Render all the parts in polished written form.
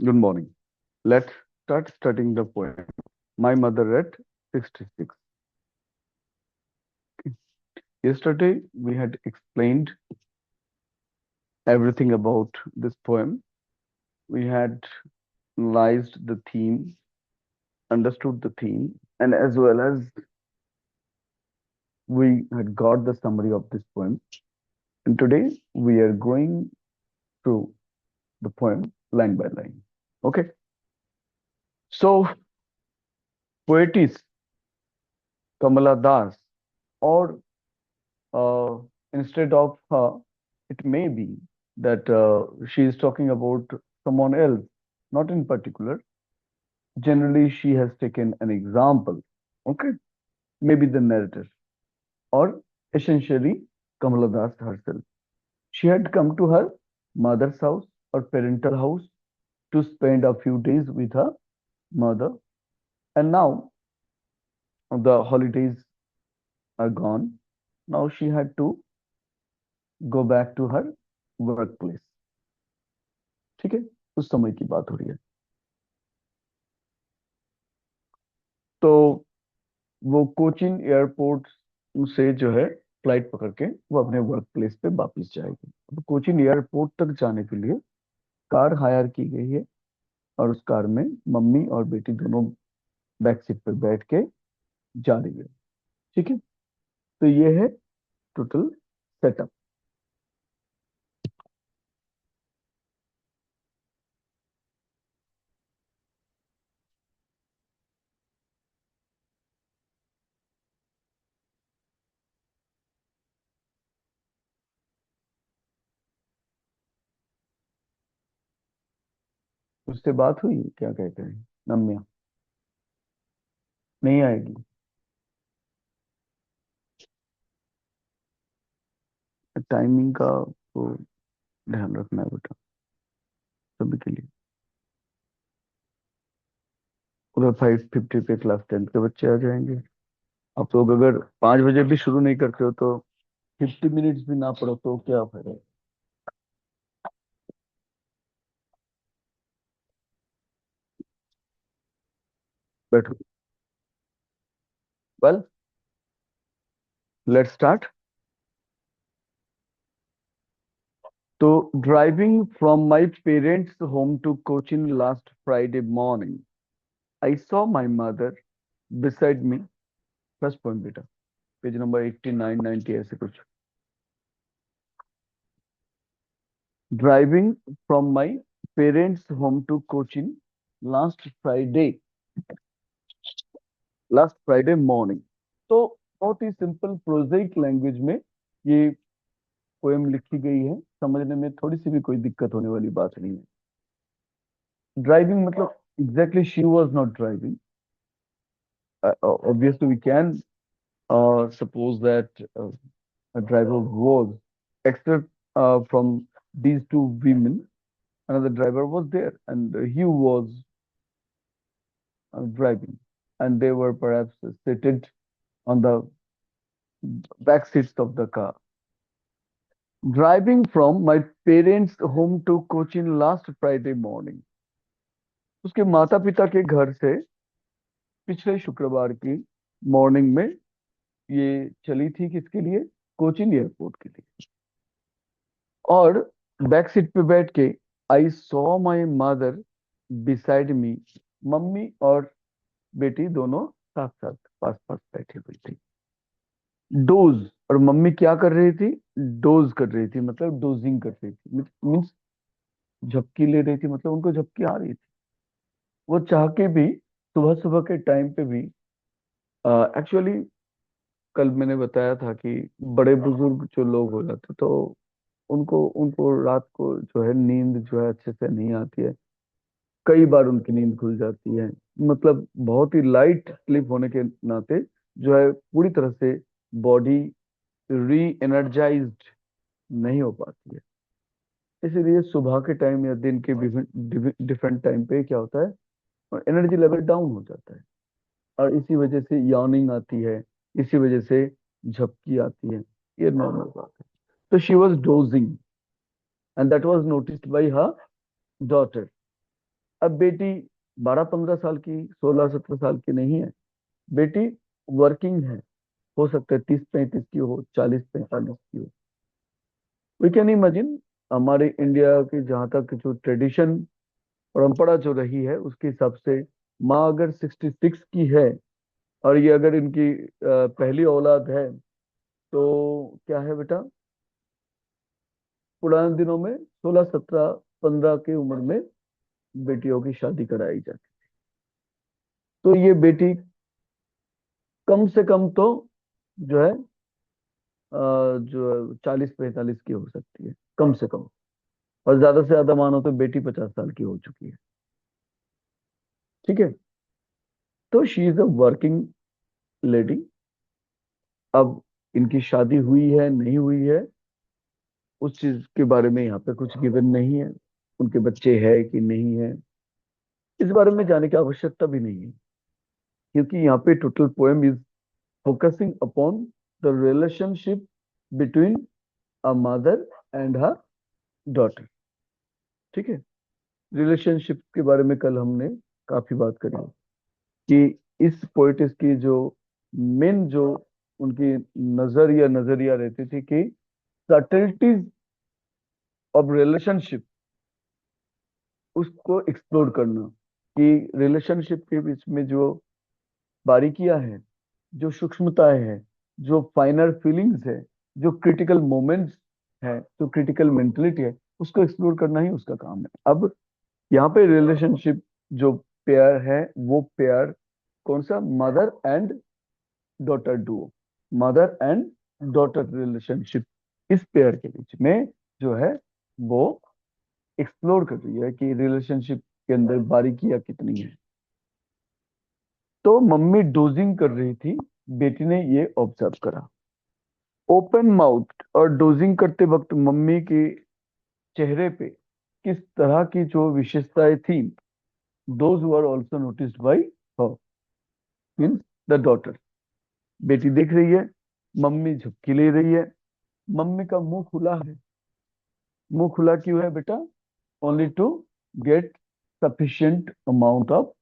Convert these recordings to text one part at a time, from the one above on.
Good morning. Let's start studying the poem. My mother at 66. Yesterday we had explained everything about this poem. We had analyzed the theme, understood the theme, and as well as we had got the summary of this poem. And today we are going through the poem line by line. Okay. So poetess Kamala Das, or uh, instead of her, it may be that she is talking about someone else, not in particular. Generally, she has taken an example, okay? Maybe the narrator, or essentially Kamala Das herself. She had come to her mother's house or parental house to spend a few days with her mother, and now the holidays are gone. Now she had to go back to her workplace. ठीक है, उस समय की बात हो रही है. तो वो कोचिन एयरपोर्ट से जो है फ्लाइट पकड़ के वो अपने वर्क प्लेस पे वापस जाएगी. अब कोचिन एयरपोर्ट तक जाने के लिए कार हायर की गई है और उस कार में मम्मी और बेटी दोनों बैक सीट पर बैठ के जा रही है. ठीक है, तो ये है टोटल सेटअप. उससे बात हुई, क्या कहते हैं नम्या? नहीं आएगी? टाइमिंग का तो ध्यान रखना है बेटा, सभी के लिए. उधर 5:50 पे क्लास 10 के बच्चे आ जाएंगे. आप लोग अगर 5 बजे भी शुरू नहीं करते हो तो 50 मिनट्स भी ना पढ़ो तो क्या फायदा. बैठो. Well, let's start. तो driving from my parents home to Cochin last Friday morning I saw my mother beside me. Plus point बेटा, पेज नंबर 89-90 ऐसे कुछ. Driving from my parents home to Cochin last Friday last Friday morning. तो बहुत ही simple project language में ये poem लिखी गई है. समझने में थोड़ी सी भी कोई दिक्कत होने वाली बात नहीं है. ड्राइविंग मतलब exactly she was not driving. Obviously we can suppose that a driver was, except from these two women, another driver was there, and he was driving, and they were perhaps seated on the back seats of the car. Driving from my parents' home to Cochin last Friday morning. उसके माता पिता के घर से पिछले शुक्रवार की morning में ये चली थी. किसके लिए? कोचिन एयरपोर्ट के लिए. और बैक सीट पे बैठ के I saw my mother beside me. Mummy और बेटी दोनों साथ साथ पास पास बैठी हुई थी. डोज, और मम्मी क्या कर रही थी? डोज कर रही थी, मतलब डोजिंग कर रही थी. मीन्स झपकी ले रही थी, मतलब उनको झपकी आ रही थी. वो चाह के भी सुबह सुबह के टाइम पे भी. एक्चुअली कल मैंने बताया था कि बड़े बुजुर्ग जो लोग हो जाते तो उनको उनको रात को जो है नींद जो है अच्छे से नहीं आती है. कई बार उनकी नींद खुल जाती है. मतलब बहुत ही लाइट स्लीप होने के नाते जो है पूरी तरह से बॉडी री एनर्जाइज्ड नहीं हो पाती है. इसीलिए सुबह के टाइम या दिन के डिफरेंट टाइम पे क्या होता है, एनर्जी लेवल डाउन हो जाता है. और इसी वजह से यॉर्निंग आती है, इसी वजह से झपकी आती है. ये नॉर्मल बात है. तो she was dosing and that was noticed by her daughter. अब बेटी 12-15 साल की, 16-17 साल की नहीं है, बेटी वर्किंग है। हो सकता है 30-35 की हो, 40-45 की हो। वी कैन इमेजिन, हमारे इंडिया की जहाँ तक जो ट्रेडिशन, परंपरा जो रही है उसके हिसाब से, माँ अगर 66 की है और ये अगर इनकी पहली औलाद है, तो क्या है बेटा, पुराने दिनों में 16-17-15 की उम्र में बेटियों की शादी कराई जाती। तो ये बेटी कम से कम तो जो है जो 40-45 की हो सकती है, कम से कम। और ज्यादा से ज्यादा मानो तो बेटी 50 साल की हो चुकी है। ठीक है। तो she is a working lady. अब इनकी शादी हुई है नहीं हुई है, उस चीज के बारे में यहाँ पे कुछ गिवन नहीं है। उनके बच्चे है कि नहीं है, इस बारे में जाने की आवश्यकता भी नहीं है, क्योंकि यहाँ पे total poem is focusing upon the relationship between a mother and her daughter. ठीक है। रिलेशनशिप के बारे में कल हमने काफी बात करी कि इस पोइटिस की जो मेन जो उनकी नजरिया रहती थी कि सटल्टीज ऑफ रिलेशनशिप, उसको एक्सप्लोर करना, कि रिलेशनशिप के बीच में जो बारीकियां हैं, जो सूक्ष्मताएं हैं, जो फाइनर फीलिंग्स है, जो क्रिटिकल मोमेंट्स है, जो क्रिटिकल मेंटलिटी है, उसको एक्सप्लोर करना ही उसका काम है। अब यहाँ पे रिलेशनशिप जो पेयर है, वो पेयर कौन सा, mother and daughter Duo, mother and daughter relationship, इस पेयर के बीच में जो है वो एक्सप्लोर कर रही है कि रिलेशनशिप के अंदर बारीकियां कितनी है। तो मम्मी डोजिंग कर रही थी, बेटी ने ये ऑब्जर्व करा। ओपन माउथ और डोजिंग करते वक्त मम्मी के चेहरे पे किस तरह की जो विशेषताएं थी, those were also noticed by her, means the daughter. बेटी देख रही है, मम्मी झपकी ले रही है, मम्मी का मुंह खुला है। मुंह खुला क्यों है बेटा? Only to get sufficient amount of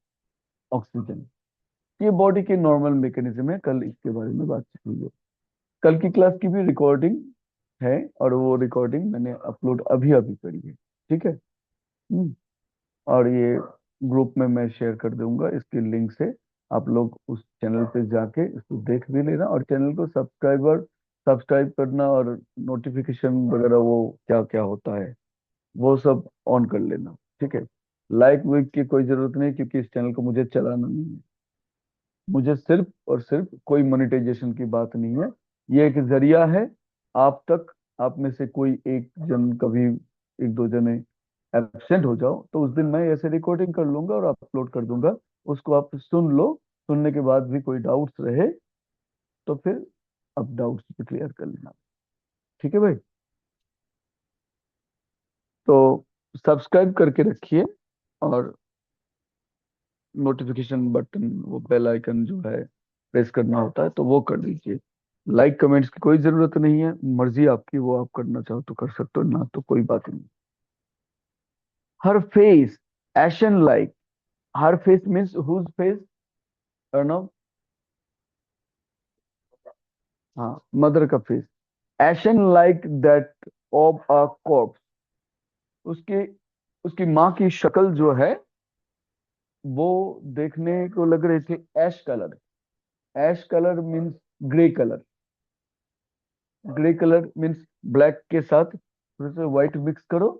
oxygen. ये बॉडी के नॉर्मल मैकेनिज्म है, कल इसके बारे में बातचीत हुई है। कल की क्लास की भी रिकॉर्डिंग है, और वो रिकॉर्डिंग मैंने अपलोड अभी अभी करी है। ठीक है। और ये ग्रुप में मैं शेयर कर दूंगा, इसके लिंक से आप लोग उस चैनल पे जाके इसको देख भी लेना, और चैनल को सब्सक्राइब करना, और नोटिफिकेशन वगैरह वो क्या क्या होता है वो सब ऑन कर लेना। ठीक है। लाइक वाइक की कोई जरूरत नहीं, क्योंकि इस चैनल को मुझे चलाना नहीं है। मुझे सिर्फ और सिर्फ कोई मोनेटाइजेशन की बात नहीं है, ये एक जरिया है आप तक। आप में से कोई एक जन कभी, एक दो जने एब्सेंट हो जाओ, तो उस दिन मैं ऐसे रिकॉर्डिंग कर लूंगा और अपलोड कर दूंगा, उसको आप सुन लो। सुनने के बाद भी कोई डाउट्स रहे तो फिर आप डाउट्स भी क्लियर कर लेना। ठीक है भाई। तो सब्सक्राइब करके रखिए, और नोटिफिकेशन बटन, वो बेल आइकन जो है प्रेस करना होता है तो वो कर दीजिए। लाइक कमेंट्स की कोई जरूरत नहीं है, मर्जी आपकी, वो आप करना चाहो तो कर सकते हो, ना तो कोई बात नहीं। Her face ashen like, her face means whose face, Arnav? हाँ, मदर का face. Ashen like that of a corpse, उसकी उसकी माँ की शक्ल जो है वो देखने को लग रहे थे ash colour. Ash colour means grey colour. Grey colour means black के साथ थोड़ा सा व्हाइट मिक्स करो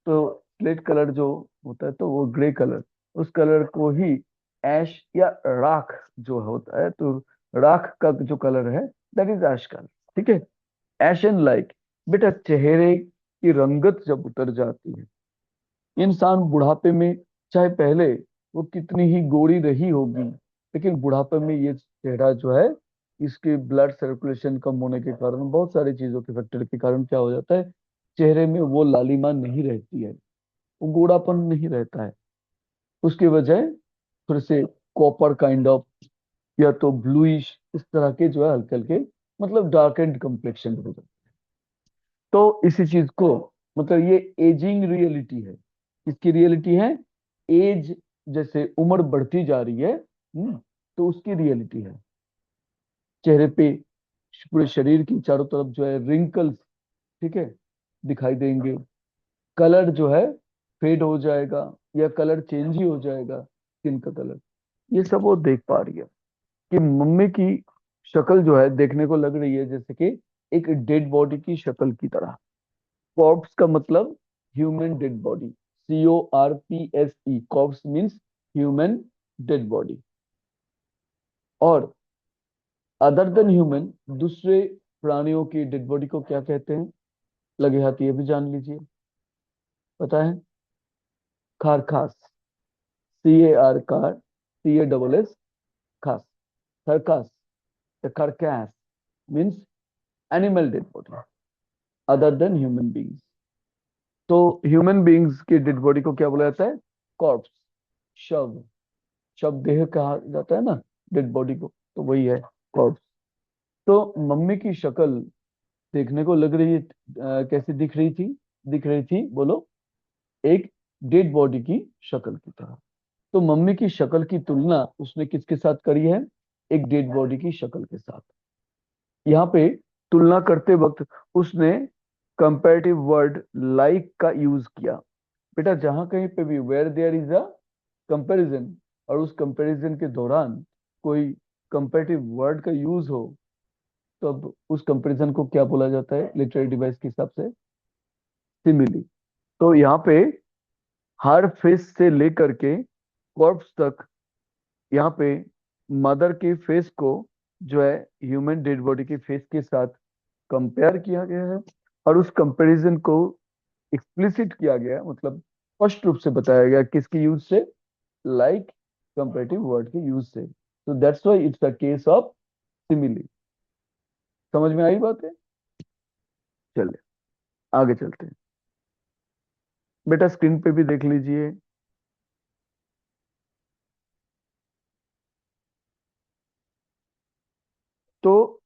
तो स्लेट कलर जो होता है, तो वो ग्रे कलर, उस कलर को ही ऐश या राख जो होता है, तो राख का जो कलर है, दैट इज ऐश कलर। ठीक है। एशन लाइक, बेटा चेहरे की रंगत जब उतर जाती है, इंसान बुढ़ापे में, चाहे पहले वो कितनी ही गोरी रही होगी, लेकिन बुढ़ापे में ये चेहरा जो है, इसके ब्लड सर्कुलेशन कम होने के कारण, बहुत सारी चीजों के फैक्टर के कारण क्या हो जाता है, चेहरे में वो लालिमा नहीं रहती है, वो गोरापन नहीं रहता है। उसके वजह थोड़े से कॉपर काइंड ऑफ, या तो ब्लूइश, इस तरह के जो है हल्के हल्के, मतलब डार्क एंड कम्प्लेक्शन हो जाता है। तो इसी चीज को, मतलब ये एजिंग रियलिटी है। इसकी रियलिटी है एज, जैसे उम्र बढ़ती जा रही है, तो उसकी रियलिटी है। चेहरे पे, पूरे शरीर की चारों तरफ जो है रिंकल्स, ठीक है, दिखाई देंगे। कलर जो है फेड हो जाएगा, या कलर चेंज ही हो जाएगा, स्किन का कलर। ये सब वो देख पा रही है कि मम्मी की शक्ल जो है देखने को लग रही है जैसे कि एक डेड बॉडी की शक्ल की तरह। कॉर्प्स का मतलब human dead body, CORPSE, corps means human dead body. और अदर देन ह्यूमन, दूसरे प्राणियों की डेड बॉडी को क्या कहते हैं? लगे हाथ ये भी जान लीजिए। पता है? खारखास, CAR, कार, CASS, खास, carcass, carcass means animal dead body other than human beings. तो ह्यूमन बींग्स की डेड बॉडी को क्या बोला जाता है? कॉर्प्स, शव। शव देह कहा जाता है ना डेड बॉडी को, तो वही है कॉर्प्स। तो मम्मी की शक्ल देखने को लग रही है, कैसी दिख रही थी बोलो, एक डेड बॉडी की शक्ल की तरह। तो मम्मी की शक्ल की तुलना उसने किसके साथ करी है? एक डेड बॉडी की शक्ल के साथ। यहाँ पे तुलना करते वक्त उसने कंपैरेटिव वर्ड लाइक का यूज किया। बेटा जहां कहीं पे भी where there is a comparison, और उस कंपैरिजन के दौरान कोई कंपैरेटिव वर्ड का यूज हो, तो अब उस कंपैरिजन को क्या बोला जाता है लिटरेरी डिवाइस के हिसाब से? सिमिली। तो यहाँ पे हर फेस से लेकर के कॉर्प्स तक, यहाँ पे मदर के फेस को जो है ह्यूमन डेड बॉडी के फेस के साथ कंपेयर किया गया है। और उस कंपैरिजन को एक्सप्लिसिट किया गया, मतलब स्पष्ट रूप से बताया गया, किसकी यूज से? लाइक कंपैरेटिव वर्ड के यूज से। तो that's why it's a case of simile. समझ में आई बात है? चलिए आगे चलते हैं। बेटा स्क्रीन पे भी देख लीजिए। तो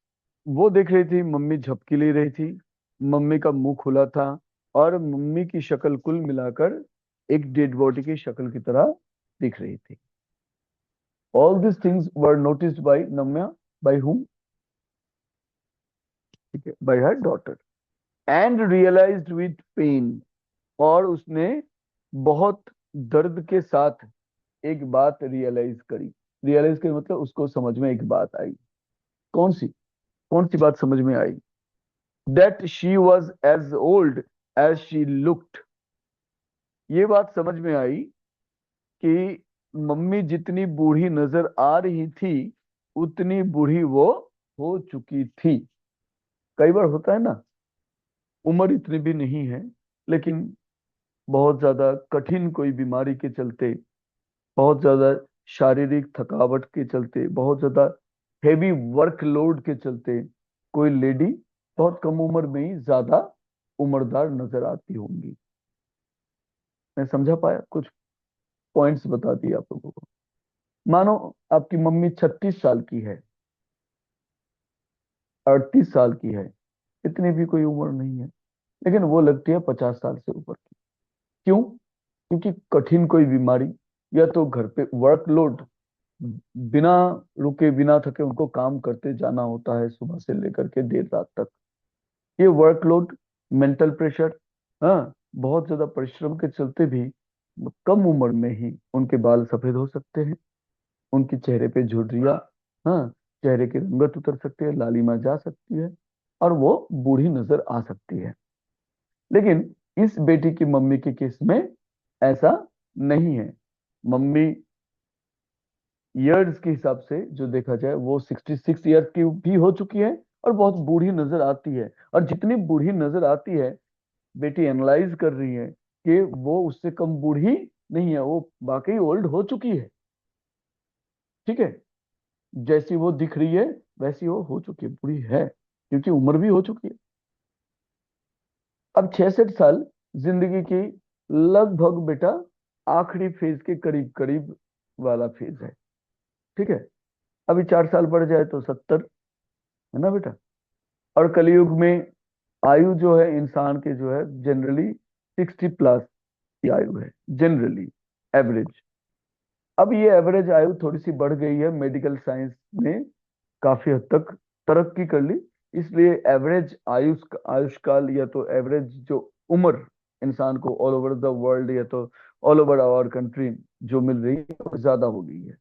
वो देख रही थी, मम्मी झपकी ले रही थी, मम्मी का मुंह खुला था, और मम्मी की शक्ल कुल मिलाकर एक डेड बॉडी की शक्ल की तरह दिख रही थी। All this things were noticed by Namya, by whom? ठीक है, by her daughter, and realised with pain. और उसने बहुत दर्द के साथ एक बात रियलाइज करी। रियलाइज करी मतलब उसको समझ में एक बात आई। कौन सी? कौन सी बात समझ में आई? That she was as old as she looked. ये बात समझ में आई कि मम्मी जितनी बूढ़ी नजर आ रही थी, उतनी बूढ़ी वो हो चुकी थी। कई बार होता है ना, उम्र इतनी भी नहीं है, लेकिन बहुत ज्यादा कठिन कोई बीमारी के चलते, बहुत ज्यादा शारीरिक थकावट के चलते, बहुत ज्यादा हेवी वर्कलोड के चलते कोई लेडी बहुत कम उम्र में ही ज्यादा उम्रदार नजर आती होंगी। मैं समझा पाया? कुछ पॉइंट्स बता दिए आप लोगों को। मानो आपकी मम्मी 36 साल की है, 38 साल की है, इतनी भी कोई उम्र नहीं है, लेकिन वो लगती है 50 साल से ऊपर की। क्यों? क्योंकि कठिन कोई बीमारी, या तो घर पे वर्कलोड, बिना रुके बिना थके उनको काम करते जाना होता है सुबह से लेकर के देर रात तक। ये वर्कलोड, मेंटल प्रेशर, हाँ, बहुत ज्यादा परिश्रम के चलते भी कम उम्र में ही उनके बाल सफेद हो सकते हैं, उनके चेहरे पे झुर्रियां, हाँ, चेहरे की रंगत उतर सकती है, लालिमा जा सकती है, और वो बूढ़ी नजर आ सकती है। लेकिन इस बेटी की मम्मी के केस में ऐसा नहीं है। मम्मी ईयर्स के हिसाब से जो देखा जाए, वो 66 ईयर्स की भी हो चुकी है, और बहुत बूढ़ी नजर आती है। और जितनी बूढ़ी नजर आती है, बेटी एनालाइज कर रही है कि वो उससे कम बूढ़ी नहीं है, वो वाकई ओल्ड हो चुकी है। ठीक है, जैसी वो दिख रही है वैसी वो हो चुकी है, बूढ़ी है, क्योंकि उम्र भी हो चुकी है। अब 66 साल जिंदगी की लगभग बेटा आखिरी फेज के करीब करीब वाला फेज है। ठीक है, अभी 4 साल बढ़ जाए तो 70, है ना बेटा? और कलयुग में आयु जो है इंसान के जो है जनरली 60 प्लस की आयु है जनरली। एवरेज। अब ये एवरेज आयु थोड़ी सी बढ़ गई है, मेडिकल साइंस ने काफी हद तक तरक्की कर ली, इसलिए एवरेज आयुष्काल या तो एवरेज जो उम्र इंसान को ऑल ओवर द वर्ल्ड या तो ऑल ओवर आवर कंट्री जो मिल रही है वो ज्यादा हो गई है।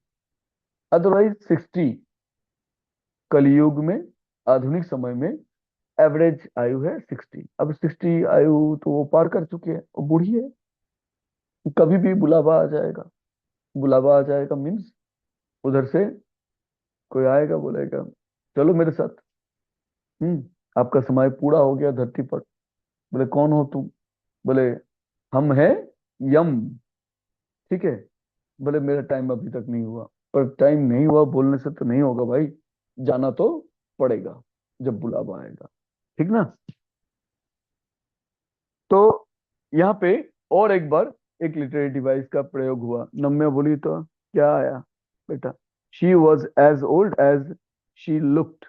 अदरवाइज 60 कलयुग में, आधुनिक समय में एवरेज आयु है 60। अब 60 आयु तो वो पार कर चुकी है, वो बूढ़ी है। कभी भी बुलावा आ जाएगा। बुलावा आ जाएगा मीन्स उधर से कोई आएगा बोलेगा चलो मेरे साथ। आपका समय पूरा हो गया धरती पर। बोले कौन हो तुम? बोले हम हैं यम। ठीक है। बोले मेरा टाइम अभी तक नहीं हुआ। पर टाइम नहीं हुआ बोलने से तो नहीं होगा भाई, जाना तो पड़ेगा जब बुलावा आएगा। ठीक ना? तो यहाँ पे और एक बार एक लिटरेरी डिवाइस का प्रयोग हुआ। नम्या बोली तो क्या आया बेटा? She was as old as she looked.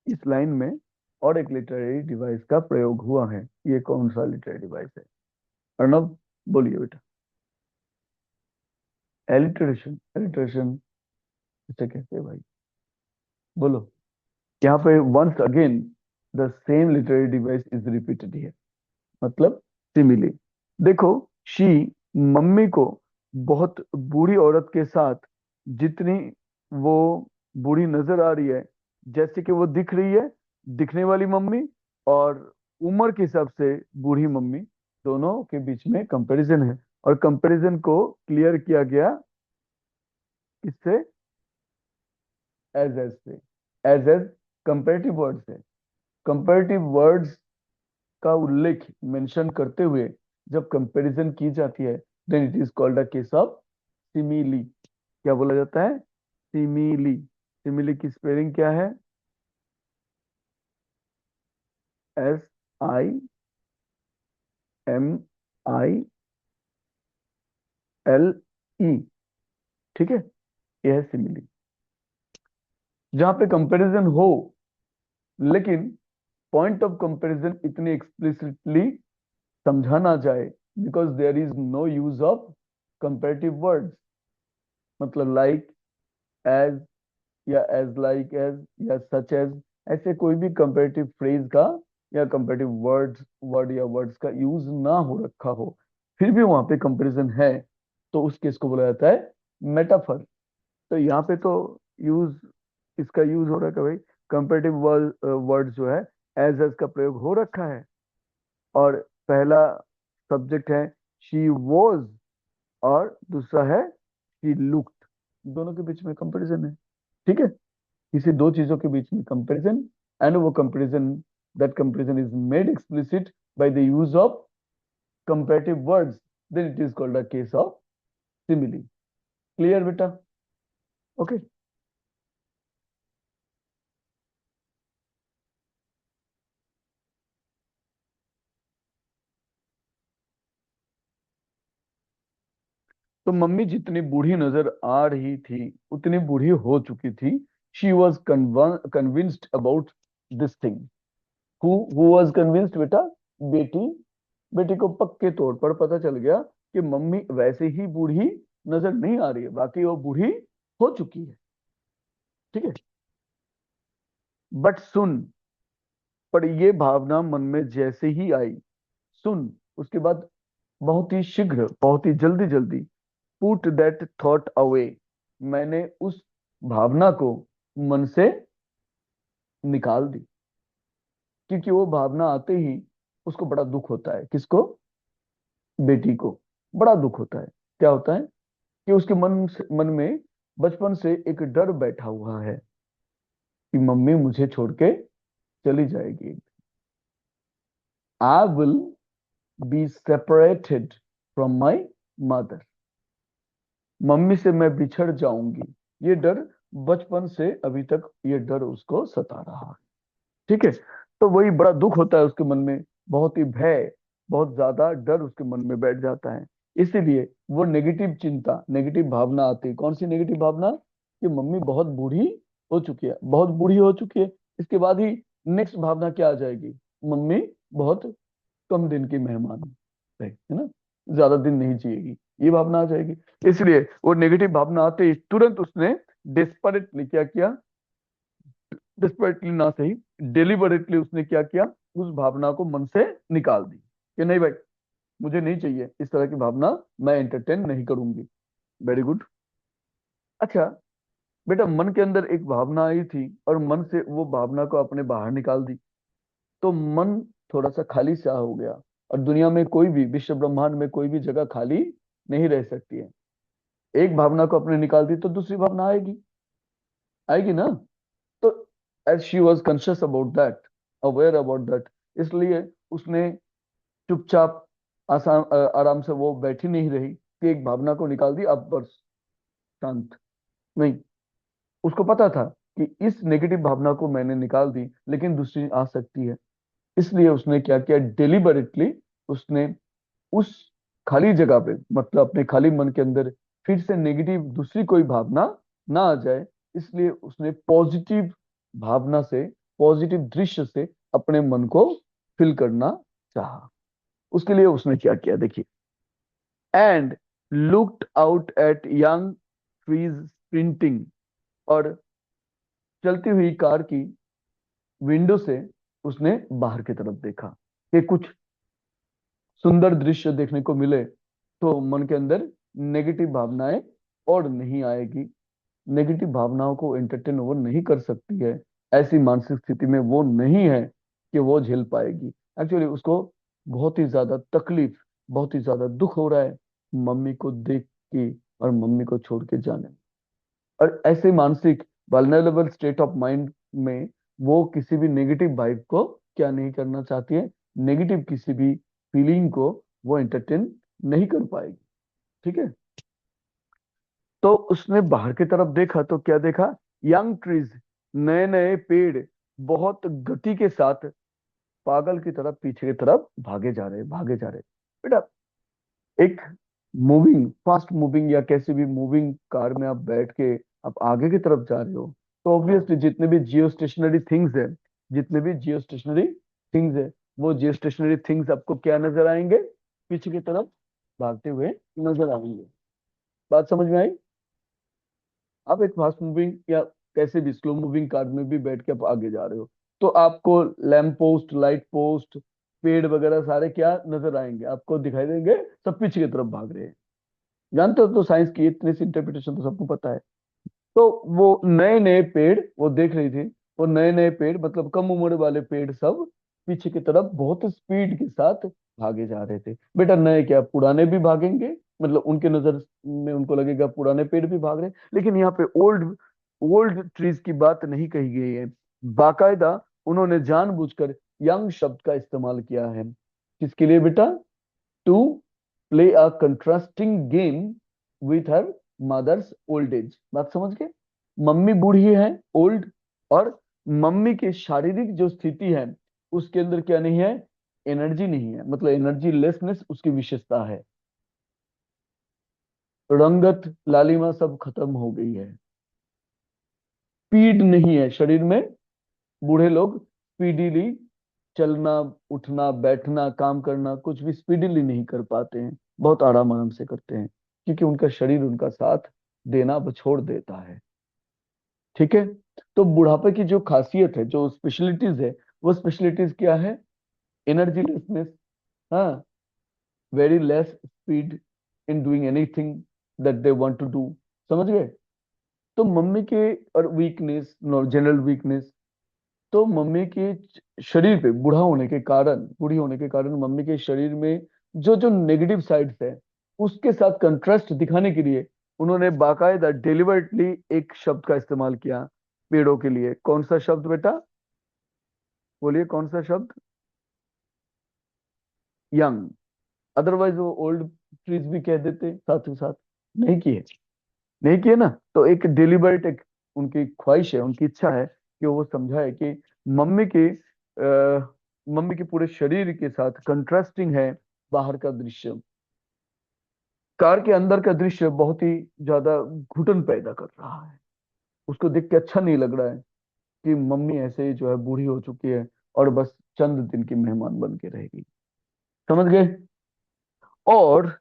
इस लाइन में और एक लिटरेरी डिवाइस का प्रयोग हुआ है। ये कौन सा लिटरेरी डिवाइस है? अर्णव बोलिए बेटा। एलिट्रेशन। एलिट्रेशन किसे कहते हैं भाई? बोलो। यहाँ पे once again the same literary device is repeated here, मतलब सिमिली। देखो, शी मम्मी को बहुत बूढ़ी औरत के साथ जितनी वो बूढ़ी नजर आ रही है, जैसे कि वो दिख रही है, दिखने वाली मम्मी और उम्र के हिसाब से बूढ़ी मम्मी, दोनों के बीच में कंपैरिजन है। और कंपैरिजन को क्लियर किया गया किससे? एज से। एज कंपेरेटिव वर्ड से। कंपेरेटिव वर्ड्स का उल्लेख मेंशन करते हुए जब कंपैरिजन की जाती है, then it is called a case of simile. क्या बोला जाता है? सिमिली। सिमिली की स्पेलिंग क्या है? SIMILE। ठीक है, यह है सिमिली। जहां पे कंपैरिजन हो लेकिन पॉइंट ऑफ कंपैरिजन इतनी एक्सप्लिसिटली समझा ना जाए, because there is no use of comparative words, मतलब लाइक, एज, या एज लाइक एज, या सच एज, ऐसे कोई भी कंपेरेटिव फ्रेज का या कंपेरेटिव वर्ड या वर्ड्स का यूज ना हो रखा हो, फिर भी वहां पे कंपैरिजन है, तो उस केस को बोला जाता है मेटाफर। तो यहाँ पे तो यूज, इसका यूज हो रहा है भाई, कंपेरेटिव वर्ड जो है एज का प्रयोग हो रखा है। और पहला सब्जेक्ट है शी वॉज और दूसरा है शी लुक्ड। दोनों के बीच में कंपैरिजन है। ठीक है, किसी दो चीजों के बीच में कंपैरिजन, एंड वो comparison, that comparison is made explicit by the use of comparative words, then it is called a case of simile. Clear बेटा? ओके। तो मम्मी जितनी बूढ़ी नजर आ रही थी उतनी बूढ़ी हो चुकी थी। She was convinced about this thing. Who was convinced बेटा? बेटी। बेटी को पक्के तौर पर पता चल गया कि मम्मी वैसे ही बूढ़ी नजर नहीं आ रही है, बाकी वो बूढ़ी हो चुकी है। ठीक है। बट सुन, पर ये भावना मन में जैसे ही आई, सुन, उसके बाद बहुत ही शीघ्र, बहुत ही जल्दी जल्दी, पुट दैट थॉट अवे, मैंने उस भावना को मन से निकाल दी। क्योंकि वो भावना आते ही उसको बड़ा दुख होता है। किसको? बेटी को बड़ा दुख होता है। क्या होता है कि उसके मन में बचपन से एक डर बैठा हुआ है कि मम्मी मुझे छोड़ के चली जाएगी। I will be separated from my mother. Mummy से मैं बिछड़ जाऊंगी। ये डर बचपन से अभी तक, ये डर उसको सता रहा है। ठीक है। तो वही बड़ा दुख होता है उसके मन में, बहुत ही भय, बहुत ज्यादा डर उसके मन में बैठ जाता है। इसीलिए वो नेगेटिव चिंता, नेगेटिव भावना आती है। कौन सी नेगेटिव भावना? कि मम्मी बहुत बूढ़ी हो चुकी है, बहुत बूढ़ी हो चुकी है। इसके बाद ही नेक्स्ट भावना क्या आ जाएगी? मम्मी बहुत कम दिन की मेहमान है ना, ज्यादा दिन नहीं जिएगी। ये भावना आ जाएगी। इसलिए वो नेगेटिव भावना आते ही तुरंत उसने डेस्परेटली क्या किया, डेस्परेटली ना सही, डिलिबरेटली उसने क्या किया, उस भावना को मन से निकाल दी कि नहीं भाई, मुझे नहीं चाहिए इस तरह की भावना, मैं एंटरटेन नहीं करूंगी। Very good. अच्छा बेटा, मन के अंदर एक भावना आई थी और मन से वो भावना को अपने बाहर निकाल दी, तो मन थोड़ा सा खाली सा हो गया। और दुनिया में कोई भी, विश्व ब्रह्मांड में कोई भी जगह खाली नहीं रह सकती है। एक भावना को अपने निकाल दी तो दूसरी भावना आएगी, आएगी ना। तो as she was conscious about that, aware about that, इसलिए उसने चुपचाप आसान आराम से वो बैठी नहीं रही कि एक भावना को निकाल दी अब बस शांत। नहीं, उसको पता था कि इस नेगेटिव भावना को मैंने निकाल दी लेकिन दूसरी आ सकती है। इसलिए उसने क्या किया, डिलिबरेटली उसने उस खाली जगह पे, मतलब अपने खाली मन के अंदर फिर से नेगेटिव दूसरी कोई भावना ना आ जाए, इसलिए उसने पॉजिटिव भावना से, पॉजिटिव दृश्य से अपने मन को फिल करना चाहा। उसके लिए उसने क्या किया देखिए, and looked out at young trees sprinting, और चलती हुई कार की विंडो से उसने बाहर की तरफ देखा कि कुछ सुंदर दृश्य देखने को मिले, तो मन के अंदर नेगेटिव भावनाएं और नहीं आएगी। नेगेटिव भावनाओं को एंटरटेन वो नहीं कर सकती है, ऐसी मानसिक स्थिति में वो नहीं है कि वो झेल पाएगी। एक्चुअली उसको बहुत ही ज्यादा तकलीफ, बहुत ही ज्यादा दुख हो रहा है मम्मी को देख के और मम्मी को छोड़ के जाने में। और ऐसे मानसिक वल्नरेबल स्टेट ऑफ माइंड में वो किसी भी नेगेटिव वाइब को क्या नहीं करना चाहती है, नेगेटिव किसी भी फीलिंग को वो एंटरटेन नहीं कर पाएगी। ठीक है। तो उसने बाहर की तरफ देखा तो क्या देखा, यंग ट्रीज, नए नए पेड़ बहुत गति के साथ पागल की तरफ पीछे की तरफ भागे जा रहे, भागे जा रहे। बेटा, एक मूविंग, फास्ट मूविंग या कैसे भी मूविंग कार में आप बैठ के आप आगे की तरफ जा रहे हो, तो ऑब्वियसली जितने भी जियो स्टेशनरी थिंग्स है, जितने भी जियो स्टेशनरी थिंग्स है, वो जियो स्टेशनरी थिंग्स आपको क्या नजर आएंगे, पीछे की तरफ भागते हुए नजर आएंगे। बात समझ में आई? आप एक फास्ट मूविंग या कैसे भी स्लो मूविंग कार में भी बैठ के आप आगे जा रहे हो, तो आपको लैंप पोस्ट, लाइट पोस्ट, पेड़ वगैरह सारे क्या नजर आएंगे, आपको दिखाई देंगे, सब पीछे की तरफ भाग रहे हैं। जानते हो तो साइंस की इतनी सी इंटरप्रिटेशन तो सबको पता है। तो वो नए नए पेड़ वो देख रही थी, वो नए नए पेड़ मतलब कम उम्र वाले पेड़ सब पीछे की तरफ बहुत स्पीड के साथ भागे जा रहे थे। बेटा, नए क्या, पुराने भी भागेंगे, मतलब उनके नजर में उनको लगेगा पुराने पेड़ भी भाग रहे हैं, लेकिन यहाँ पे ओल्ड ओल्ड ट्रीज की बात नहीं कही गई है। बाकायदा उन्होंने जानबूझकर यंग शब्द का इस्तेमाल किया है। किसके लिए बेटा? To play a contrasting game with her mother's old age. बात समझ गए? मम्मी बूढ़ी है, ओल्ड, और मम्मी की शारीरिक जो स्थिति है उसके अंदर क्या नहीं है, एनर्जी नहीं है, मतलब एनर्जी लेसनेस उसकी विशेषता है। रंगत लालिमा सब खत्म हो गई है, स्पीड नहीं है शरीर में। बूढ़े लोग स्पीडीली चलना, उठना, बैठना, काम करना कुछ भी स्पीडीली नहीं कर पाते हैं, बहुत आराम आराम से करते हैं, क्योंकि उनका शरीर उनका साथ देना अब छोड़ देता है। ठीक है। तो बुढ़ापे की जो खासियत है, जो स्पेशलिटीज है, वो स्पेशलिटीज क्या है? एनर्जी लेसनेस, हाँ, very less speed in doing anything that they want to do. समझ गए? तो मम्मी के, और वीकनेस, जनरल वीकनेस, तो मम्मी के शरीर पे बूढ़ा होने के कारण, बूढ़ी होने के कारण मम्मी के शरीर में जो जो नेगेटिव साइड्स है उसके साथ कंट्रास्ट दिखाने के लिए उन्होंने बाकायदा डिलिबरेटली एक शब्द का इस्तेमाल किया पेड़ों के लिए। कौन सा शब्द बेटा? बोलिए कौन सा शब्द? यंग। अदरवाइज वो ओल्ड ट्रीज भी कह देते साथ ही साथ, नहीं किए, नहीं किए ना। तो एक डिलिबरेट, एक उनकी ख्वाहिश है, उनकी इच्छा है कि वो समझाए कि मम्मी की मम्मी के पूरे शरीर के साथ कंट्रास्टिंग है बाहर का दृश्य, कार के अंदर का दृश्य बहुत ही ज्यादा घुटन पैदा कर रहा है। उसको देख के अच्छा नहीं लग रहा है कि मम्मी ऐसे ही जो है बूढ़ी हो चुकी है और बस चंद दिन की मेहमान बन के रहेगी। समझ गए? और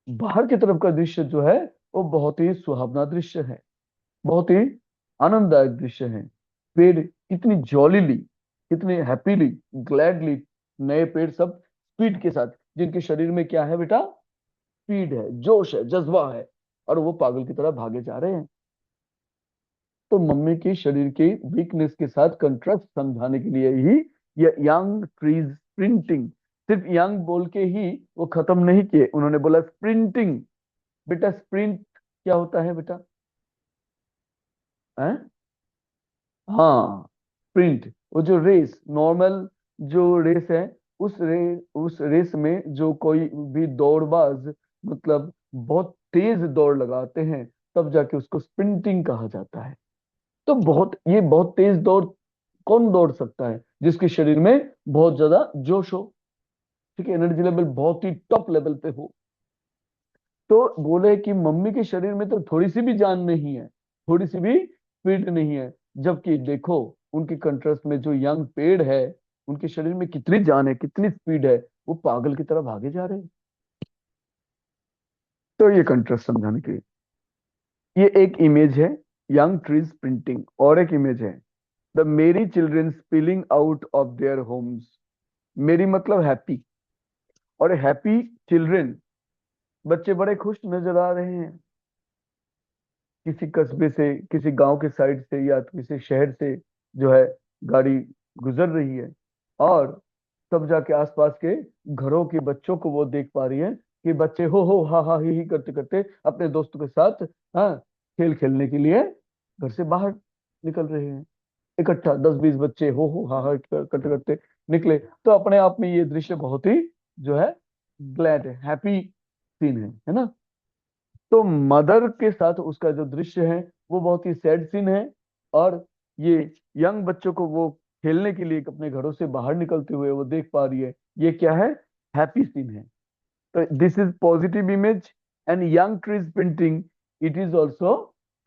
बाहर की तरफ का दृश्य जो है वो बहुत ही सुहावना दृश्य है, बहुत ही आनंददायक दृश्य है। पेड़ कितनी जॉलीली, कितनी हैप्पीली, ग्लैडली, नए पेड़ सब स्पीड के साथ, जिनके शरीर में क्या है बेटा, स्पीड है, जोश है, जज्बा है, और वो पागल की तरह भागे जा रहे हैं। तो मम्मी की शरीर की वीकनेस के साथ कंट्रास्ट समझाने के लिए ही ये यंग ट्रीज स्प्रिंटिंग, सिर्फ यंग बोल के ही वो खत्म नहीं किए, उन्होंने बोला स्प्रिंटिंग। बेटा स्प्रिंट क्या होता है बेटा, है? हाँ, स्प्रिंट, वो जो रेस, नॉर्मल जो रेस है, उस रेस में जो कोई भी दौड़बाज मतलब बहुत तेज दौड़ लगाते हैं, तब जाके उसको स्प्रिंटिंग कहा जाता है। तो बहुत तेज दौड़ कौन दौड़ सकता है, जिसके शरीर में बहुत ज्यादा जोश हो, ठीक है, एनर्जी लेवल बहुत ही टॉप लेवल पे हो। तो बोले कि मम्मी के शरीर में तो थोड़ी सी भी जान नहीं है, थोड़ी सी भी स्पीड नहीं है, जबकि देखो उनके कंट्रास्ट में जो यंग पेड़ है, उनके शरीर में कितनी जान है, कितनी स्पीड है, वो पागल की तरह भागे जा रहे हैं। तो ये कंट्रास्ट समझाने के लिए ये एक इमेज है, यंग ट्रीज प्रिंटिंग। और एक इमेज है, द मेरी children spilling out of their homes. मेरी मतलब हैप्पी, और हैप्पी चिल्ड्रन, बच्चे बड़े खुश नजर आ रहे हैं, किसी कस्बे से, किसी गांव के साइड से, या किसी शहर से जो है गाड़ी गुजर रही है, और तब जाके आसपास के घरों के बच्चों को वो देख पा रही है कि बच्चे हो हा हा ही करते करते अपने दोस्तों के साथ, हाँ, खेल खेलने के लिए घर से बाहर निकल रहे हैं। इकट्ठा 10-20 बच्चे हो हा हा करते करते निकले। तो अपने आप में ये दृश्य बहुत ही जो है ग्लैड है, हैप्पी सीन है ना। तो मदर के साथ उसका जो दृश्य है वो बहुत ही सैड सीन है, और ये यंग बच्चों को वो खेलने के लिए अपने घरों से बाहर निकलते हुए वो देख पा रही है, ये क्या है, हैप्पी सीन है। तो this is positive image, and young trees painting, it is also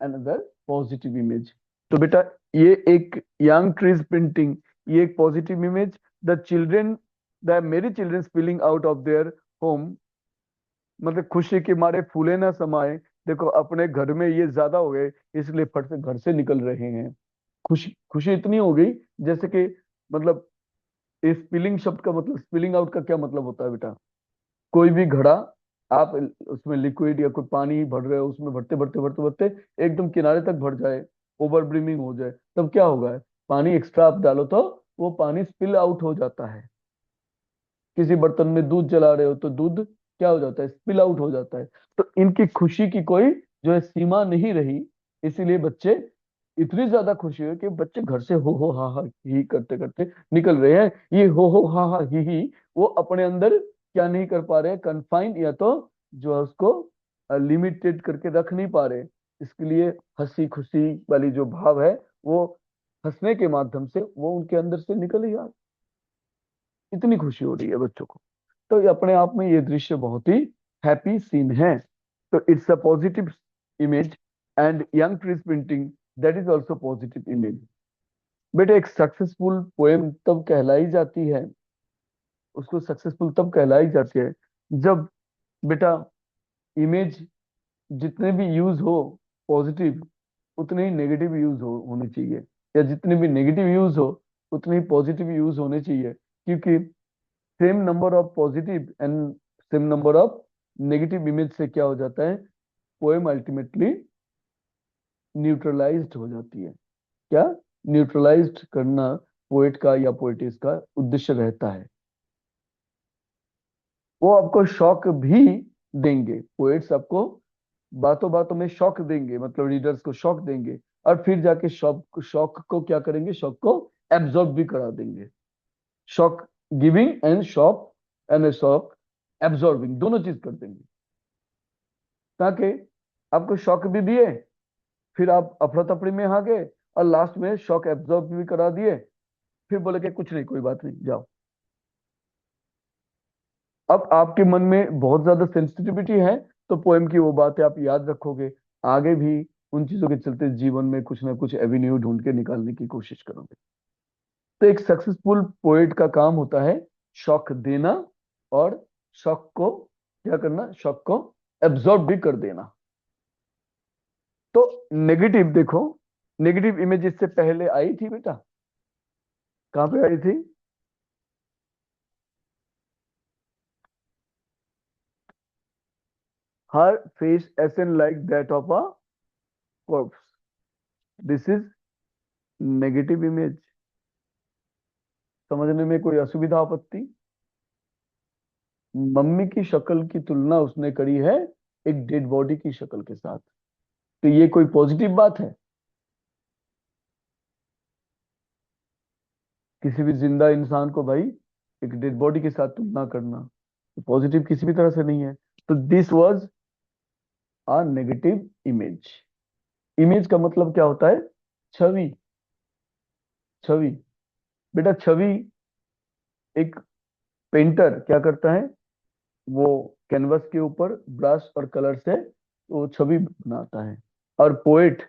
another positive image. तो बेटा ये एक यंग ट्रीज पेंटिंग, ये एक positive image. The children, the merry children spilling out of their home, मतलब खुशी के मारे फूले ना समाये, देखो अपने घर में ये ज्यादा हो गए, इसलिए फट से घर से निकल रहे हैं। खुशी खुशी इतनी हो गई, जैसे कि मतलब स्पिलिंग शब्द का मतलब, स्पिलिंग आउट का क्या मतलब होता है बेटा, कोई भी घड़ा, आप उसमें लिक्विड या कोई पानी भर रहे हो, उसमें भरते भरते भरते भरते एकदम किनारे तक भर जाए, ओवर ब्रीमिंग हो जाए, तब क्या होगा, पानी एक्स्ट्रा आप डालो तो वो पानी स्पिल आउट हो जाता है। किसी बर्तन में दूध जला रहे हो तो दूध क्या हो जाता है, स्पिल आउट हो जाता है। तो इनकी खुशी की कोई जो है सीमा नहीं रही, इसीलिए बच्चे इतनी ज्यादा खुशी है कि बच्चे घर से हो हा हा ही करते करते निकल रहे हैं। ये हो हा हा ही वो अपने अंदर क्या नहीं कर पा रहे, कन्फाइंड, या तो जो है उसको लिमिटेड करके रख नहीं पा रहे। इसके लिए हंसी खुशी वाली जो भाव है वो हंसने के माध्यम से वो उनके अंदर से निकल ही आ, इतनी खुशी हो रही है बच्चों को। तो ये अपने आप में ये दृश्य बहुत ही हैप्पी सीन है। तो it's a positive image, and young trees printing, that is also positive image. बेटा एक सक्सेसफुल पोएम तब कहलाई जाती है, उसको सक्सेसफुल तब कहलाई जाती है जब बेटा इमेज जितने भी यूज हो पॉजिटिव, उतने ही नेगेटिव यूज होने चाहिए, या जितने भी नेगेटिव यूज हो उतने ही पॉजिटिव यूज होने चाहिए। क्योंकि same number of positive and same number of negative image से क्या हो जाता है, पोएम अल्टीमेटली न्यूट्रलाइज्ड हो जाती है। क्या, न्यूट्रलाइज्ड करना पोएट का या पोएटिस का उद्देश्य रहता है। वो आपको शॉक भी देंगे, पोएट्स आपको बातों बातों में शॉक देंगे, मतलब रीडर्स को शॉक देंगे, और फिर जाके शॉक शॉक को क्या करेंगे, शॉक को एब्जॉर्ब भी करा देंगे। Shock giving and shock, and shock absorbing, दोनों चीज कर देंगे, ताकि आपको शॉक भी दिए, फिर आप अफरा तफरी में आ गए, और लास्ट में शॉक एब्जॉर्ब भी करा दिए, फिर बोले कि कुछ नहीं, कोई बात नहीं, जाओ। अब आपके मन में बहुत ज्यादा सेंसिटिविटी है, तो पोएम की वो बातें आप याद रखोगे, आगे भी उन चीजों के चलते जीवन में कुछ ना कुछ एवेन्यू ढूंढ के निकालने की कोशिश करोगे। तो एक सक्सेसफुल पोएट का काम होता है शॉक देना, और शॉक को क्या करना, शॉक को एब्जॉर्ब भी कर देना। तो नेगेटिव देखो, नेगेटिव इमेज इससे पहले आई थी बेटा, कहां पे आई थी? Her face ashen like that of a corpse, this is negative image. समझने में कोई असुविधा आपत्ति? मम्मी की शक्ल की तुलना उसने करी है एक डेड बॉडी की शक्ल के साथ, तो ये कोई पॉजिटिव बात है? किसी भी जिंदा इंसान को भाई एक डेड बॉडी के साथ तुलना करना तो पॉजिटिव किसी भी तरह से नहीं है। तो this was a negative image. Image का मतलब क्या होता है? छवि। छवि। बेटा छवि, एक पेंटर क्या करता है? वो कैनवस के ऊपर ब्रश और कलर से वो छवि बनाता है। और पोएट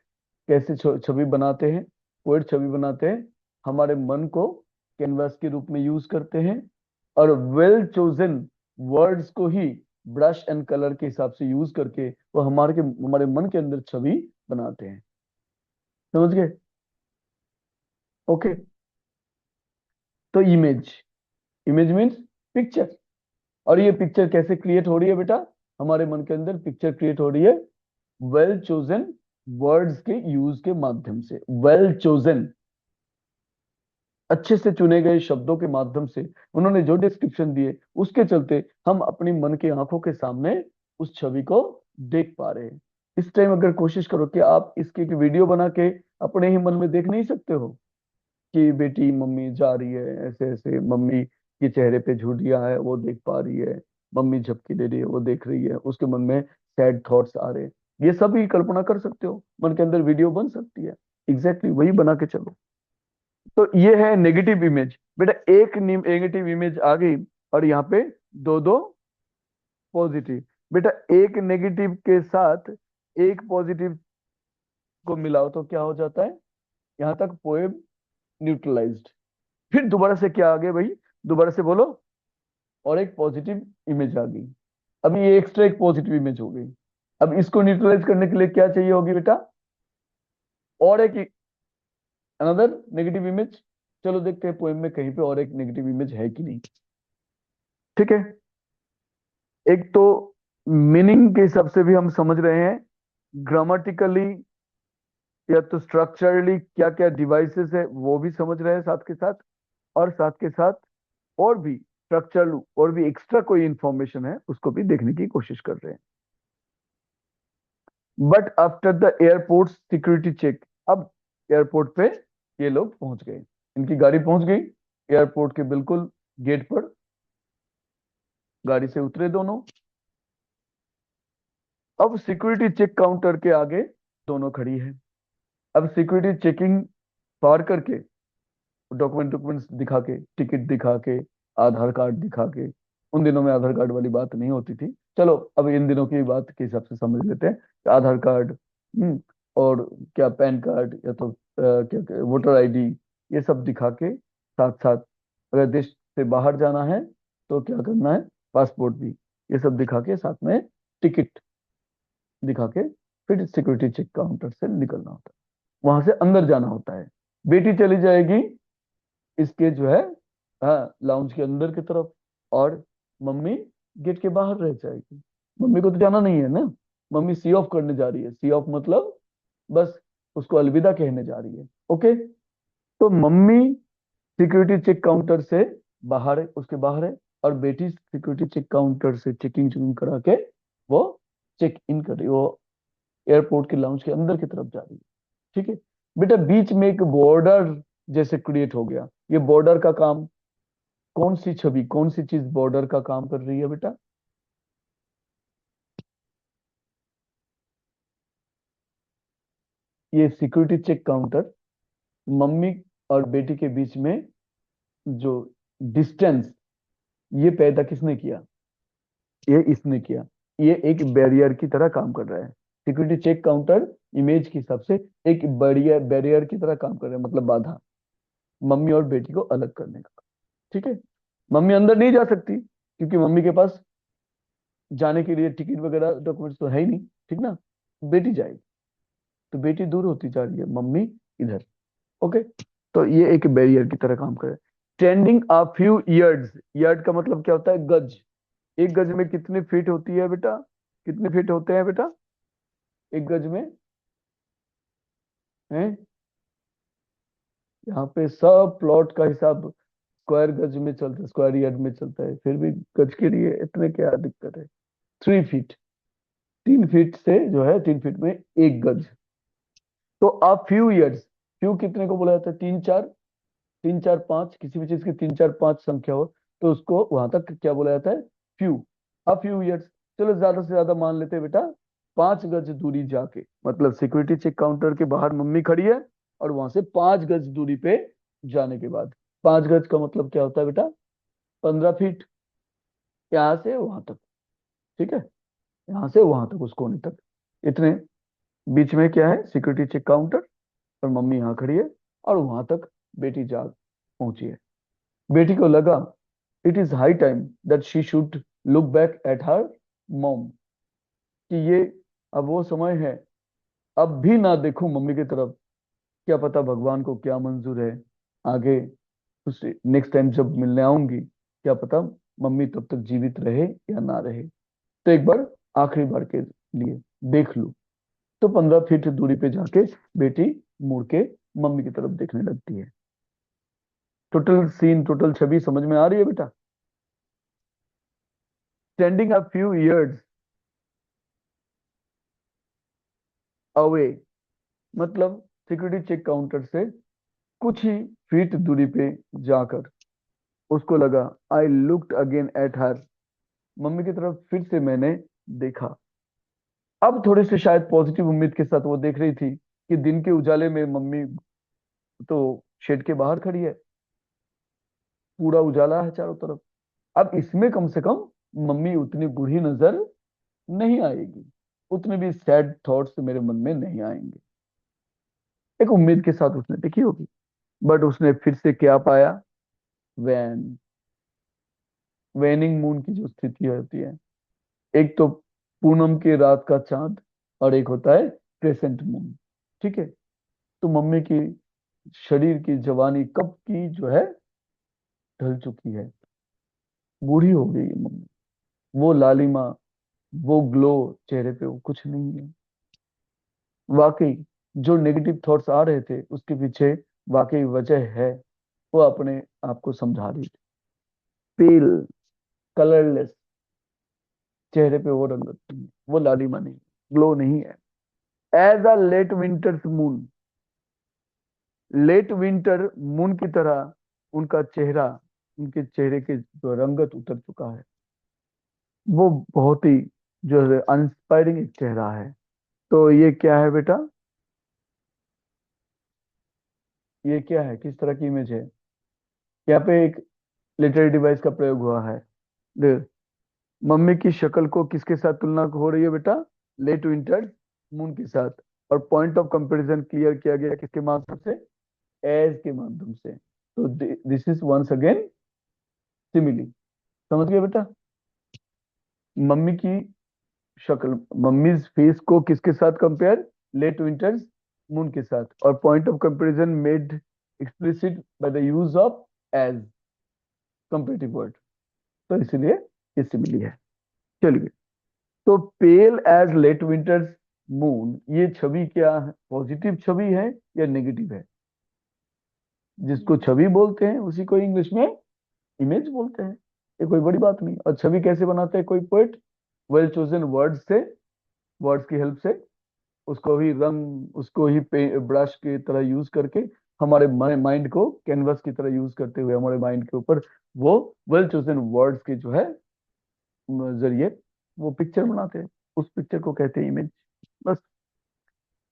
कैसे छवि बनाते हैं? पोएट छवि बनाते हैं, हमारे मन को कैनवस के रूप में यूज करते हैं, और वेल चोजन वर्ड्स को ही ब्रश एंड कलर के हिसाब से यूज करके वो हमारे मन के अंदर छवि बनाते हैं। समझ गए? ओके। तो इमेज, इमेज मीन्स पिक्चर। और ये पिक्चर कैसे क्रिएट हो रही है बेटा? हमारे मन के अंदर पिक्चर क्रिएट हो रही है वेल चोजन वर्ड्स के यूज के माध्यम से। वेल चोजन, अच्छे से चुने गए शब्दों के माध्यम से उन्होंने जो डिस्क्रिप्शन दिए उसके चलते हम अपनी मन की आंखों के सामने उस छवि को देख पा रहे हैं। इस टाइम अगर कोशिश करो कि आप इसकी एक वीडियो बना के अपने ही मन में देख नहीं सकते हो कि बेटी मम्मी जा रही है ऐसे ऐसे, मम्मी के चेहरे पे झुर्रियां है वो देख पा रही है, मम्मी झपकी दे रही है वो देख रही है, उसके मन में सैड थॉट्स आ रहे हैं। ये सब ही कल्पना कर सकते हो, मन के अंदर वीडियो बन सकती है। एग्जैक्टली वही बना के चलो। तो ये है नेगेटिव इमेज। बेटा एक नेगेटिव इमेज आ गई और यहाँ पे दो दो पॉजिटिव। बेटा एक नेगेटिव के साथ एक पॉजिटिव को मिलाओ तो क्या हो जाता है? यहाँ तक पोएम न्यूट्रलाइज्ड। फिर दोबारा से क्या आ गया भाई? दोबारा से बोलो। और एक पॉजिटिव इमेज आ गई। अब ये एक्स्ट्रा एक पॉजिटिव इमेज हो गई। अब इसको न्यूट्रलाइज करने के लिए क्या चाहिए होगी बेटा? और एक अनदर नेगेटिव इमेज। चलो देखते हैं पोएम में कहीं पे और एक नेगेटिव इमेज है कि नहीं। ठीक है। एक तो मीनिंग के हिसाब से भी हम समझ रहे हैं, ग्रामेटिकली या तो स्ट्रक्चरली क्या क्या डिवाइसेस है वो भी समझ रहे हैं साथ के साथ, और साथ के साथ और भी स्ट्रक्चरल और भी एक्स्ट्रा कोई इंफॉर्मेशन है उसको भी देखने की कोशिश कर रहे हैं। But after the airport security check, अब एयरपोर्ट पे ये लोग पहुंच गए, इनकी गाड़ी पहुंच गई एयरपोर्ट के बिल्कुल गेट पर। गाड़ी से उतरे दोनों। अब सिक्योरिटी चेक काउंटर के आगे दोनों खड़ी है। अब सिक्योरिटी चेकिंग पार करके डॉक्यूमेंट्स दिखा के, टिकट दिखा के, आधार कार्ड दिखा के, उन दिनों में आधार कार्ड वाली बात नहीं होती थी, चलो अब इन दिनों की बात के हिसाब से समझ लेते हैं कि आधार कार्ड, और क्या पैन कार्ड या तो क्या वोटर आईडी, ये सब दिखा के साथ साथ अगर देश से बाहर जाना है तो क्या करना है, पासपोर्ट भी, ये सब दिखा के साथ में टिकट दिखा के फिर सिक्योरिटी चेक काउंटर से निकलना होता है, वहां से अंदर जाना होता है। बेटी चली जाएगी इसके जो है, हाँ, लाउंज के अंदर की तरफ, और मम्मी गेट के बाहर रह जाएगी। मम्मी को तो जाना नहीं है ना, मम्मी सी ऑफ करने जा रही है। सी ऑफ मतलब बस उसको अलविदा कहने जा रही है। ओके। तो मम्मी सिक्योरिटी चेक काउंटर से बाहर है, उसके बाहर है, और बेटी सिक्योरिटी चेक काउंटर से चेकिंग चेकिंग करा के वो चेक इन कर रही है, वो एयरपोर्ट के लाउंज के अंदर की तरफ जा रही है। ठीक है। बेटा बीच में एक बॉर्डर जैसे क्रिएट हो गया, ये बॉर्डर का काम, कौन सी छवि कौन सी चीज बॉर्डर का काम कर रही है बेटा? ये सिक्योरिटी चेक काउंटर मम्मी और बेटी के बीच में जो डिस्टेंस ये पैदा किसने किया? ये इसने किया। ये एक बैरियर की तरह काम कर रहा है। सिक्योरिटी चेक काउंटर इमेज के हिसाब से एक बैरियर बैरियर की तरह काम कर रहा है, मतलब बाधा, मम्मी और बेटी को अलग करने का। ठीक है। मम्मी अंदर नहीं जा सकती क्योंकि मम्मी के पास जाने के लिए टिकट वगैरह डॉक्यूमेंट्स तो है ही नहीं, ठीक ना। बेटी जाएगी, तो बेटी दूर होती जा रही है, मम्मी इधर। ओके, तो ये एक बैरियर की तरह काम करे। Trending a few years, yard का मतलब क्या होता है? गज। एक गज में कितने फीट होती है बेटा? कितने फीट होते हैं बेटा एक गज में? हैं? यहाँ पे सब प्लॉट का हिसाब स्क्वायर गज में चलता है, स्क्वायर यार्ड में चलता है, फिर भी गज के लिए इतने क्या दिक्कत है? 3 फीट। 3 फीट से जो है, 3 फीट में एक गज। तो आप फ्यू इयर्स, फ्यू कितने को बोला जाता है? तीन चार, तीन चार पांच, किसी भी चीज की तीन चार पांच संख्या हो तो उसको वहां तक क्या बोला जाता है? फ्यू। अब फ्यू इयर्स, चलो ज्यादा से ज्यादा मान लेते हैं बेटा, 5 गज दूरी जाके, मतलब सिक्योरिटी चेक काउंटर के बाहर मम्मी खड़ी है, और वहां से 5 गज दूरी पे जाने के बाद, 5 गज का मतलब क्या होता है बेटा? 15 फीट। यहाँ से वहां तक, ठीक है, यहाँ से वहां तक, उस कोने तक, इतने बीच में क्या है? सिक्योरिटी चेक काउंटर, और मम्मी यहाँ खड़ी है, और वहां तक बेटी जा पहुंची है। बेटी को लगा it is high time that she should look back at her mom, कि ये अब वो समय है, अब भी ना देखूं मम्मी की तरफ, क्या पता भगवान को क्या मंजूर है आगे, उससे नेक्स्ट टाइम जब मिलने आऊंगी, क्या पता मम्मी तब तक जीवित रहे या ना रहे, तो एक बार आखिरी बार के लिए देख लूं। तो 15 फीट दूरी पे जाके बेटी मुड़ के मम्मी की तरफ देखने लगती है। टोटल सीन, टोटल छवि समझ में आ रही है बेटा? Standing a few years away, मतलब सिक्योरिटी चेक काउंटर से कुछ ही फीट दूरी पे जाकर उसको लगा, I looked again at her, mummy की तरफ फिर से मैंने देखा। अब थोड़ी सी शायद पॉजिटिव उम्मीद के साथ वो देख रही थी कि दिन के उजाले में मम्मी तो शेड के बाहर खड़ी है, पूरा उजाला है चारों तरफ, अब इसमें कम से कम मम्मी उतनी बूढ़ी नजर नहीं आएगी, उतने भी सैड थॉट्स मेरे मन में नहीं आएंगे। एक उम्मीद के साथ उसने देखी होगी, बट उसने फिर से क्या पाया? वैन, वेनिंग मून की जो स्थिति होती है, एक तो पूनम की रात का चांद, और एक होता है क्रेसेंट मून, ठीक है। तो मम्मी की शरीर की जवानी कब की जो है ढल चुकी है, बूढ़ी हो गई है मम्मी, वो लालिमा, वो ग्लो चेहरे पे वो कुछ नहीं है। वाकई जो नेगेटिव थॉट्स आ रहे थे उसके पीछे वाकई वजह है, वो अपने आप को समझा रही थी। पेल, कलरलेस चेहरे पे वो रंगत नहीं है, वो लालिमा नहीं, ग्लो नहीं है। As a late winter's moon, late winter moon की तरह उनका चेहरा, उनके चेहरे के जो रंगत उतर चुका है, वो बहुत ही जो है इंस्पायरिंग एक चेहरा है। तो ये क्या है बेटा? ये क्या है, किस तरह की इमेज है? यहाँ पे एक लिटरेरी डिवाइस का प्रयोग हुआ है। देख, मम्मी की शक्ल को किसके साथ तुलना हो रही है बेटा? लेट विंटर्स मून के साथ। और पॉइंट ऑफ कंपैरिजन क्लियर किया गया किसके माध्यम से? एज के माध्यम से। तो this is once again simile. समझ गए बेटा? मम्मी की शक्ल, मम्मी फेस को किसके साथ कंपेयर? लेट विंटर्स मून के साथ। और point of comparison made explicit by the use of as, comparative word, तो इसलिए ये सिमिली है। चलिए, तो pale as late winter's moon, ये छवि क्या है? पॉजिटिव छवि है या नेगेटिव है? जिसको छवि बोलते हैं उसी को इंग्लिश में इमेज बोलते हैं, ये कोई बड़ी बात नहीं। और छवि कैसे बनाते हैं कोई पोएट? वेल चोजन वर्ड्स से, वर्ड्स की हेल्प से, उसको ही रंग, उसको ही ब्रश की तरह यूज करके, हमारे माइंड को कैनवस की तरह यूज करते हुए हमारे माइंड के ऊपर वो वेल चोजन वर्ड्स के जो है जरिए वो पिक्चर बनाते हैं, उस पिक्चर को कहते हैं इमेज, बस।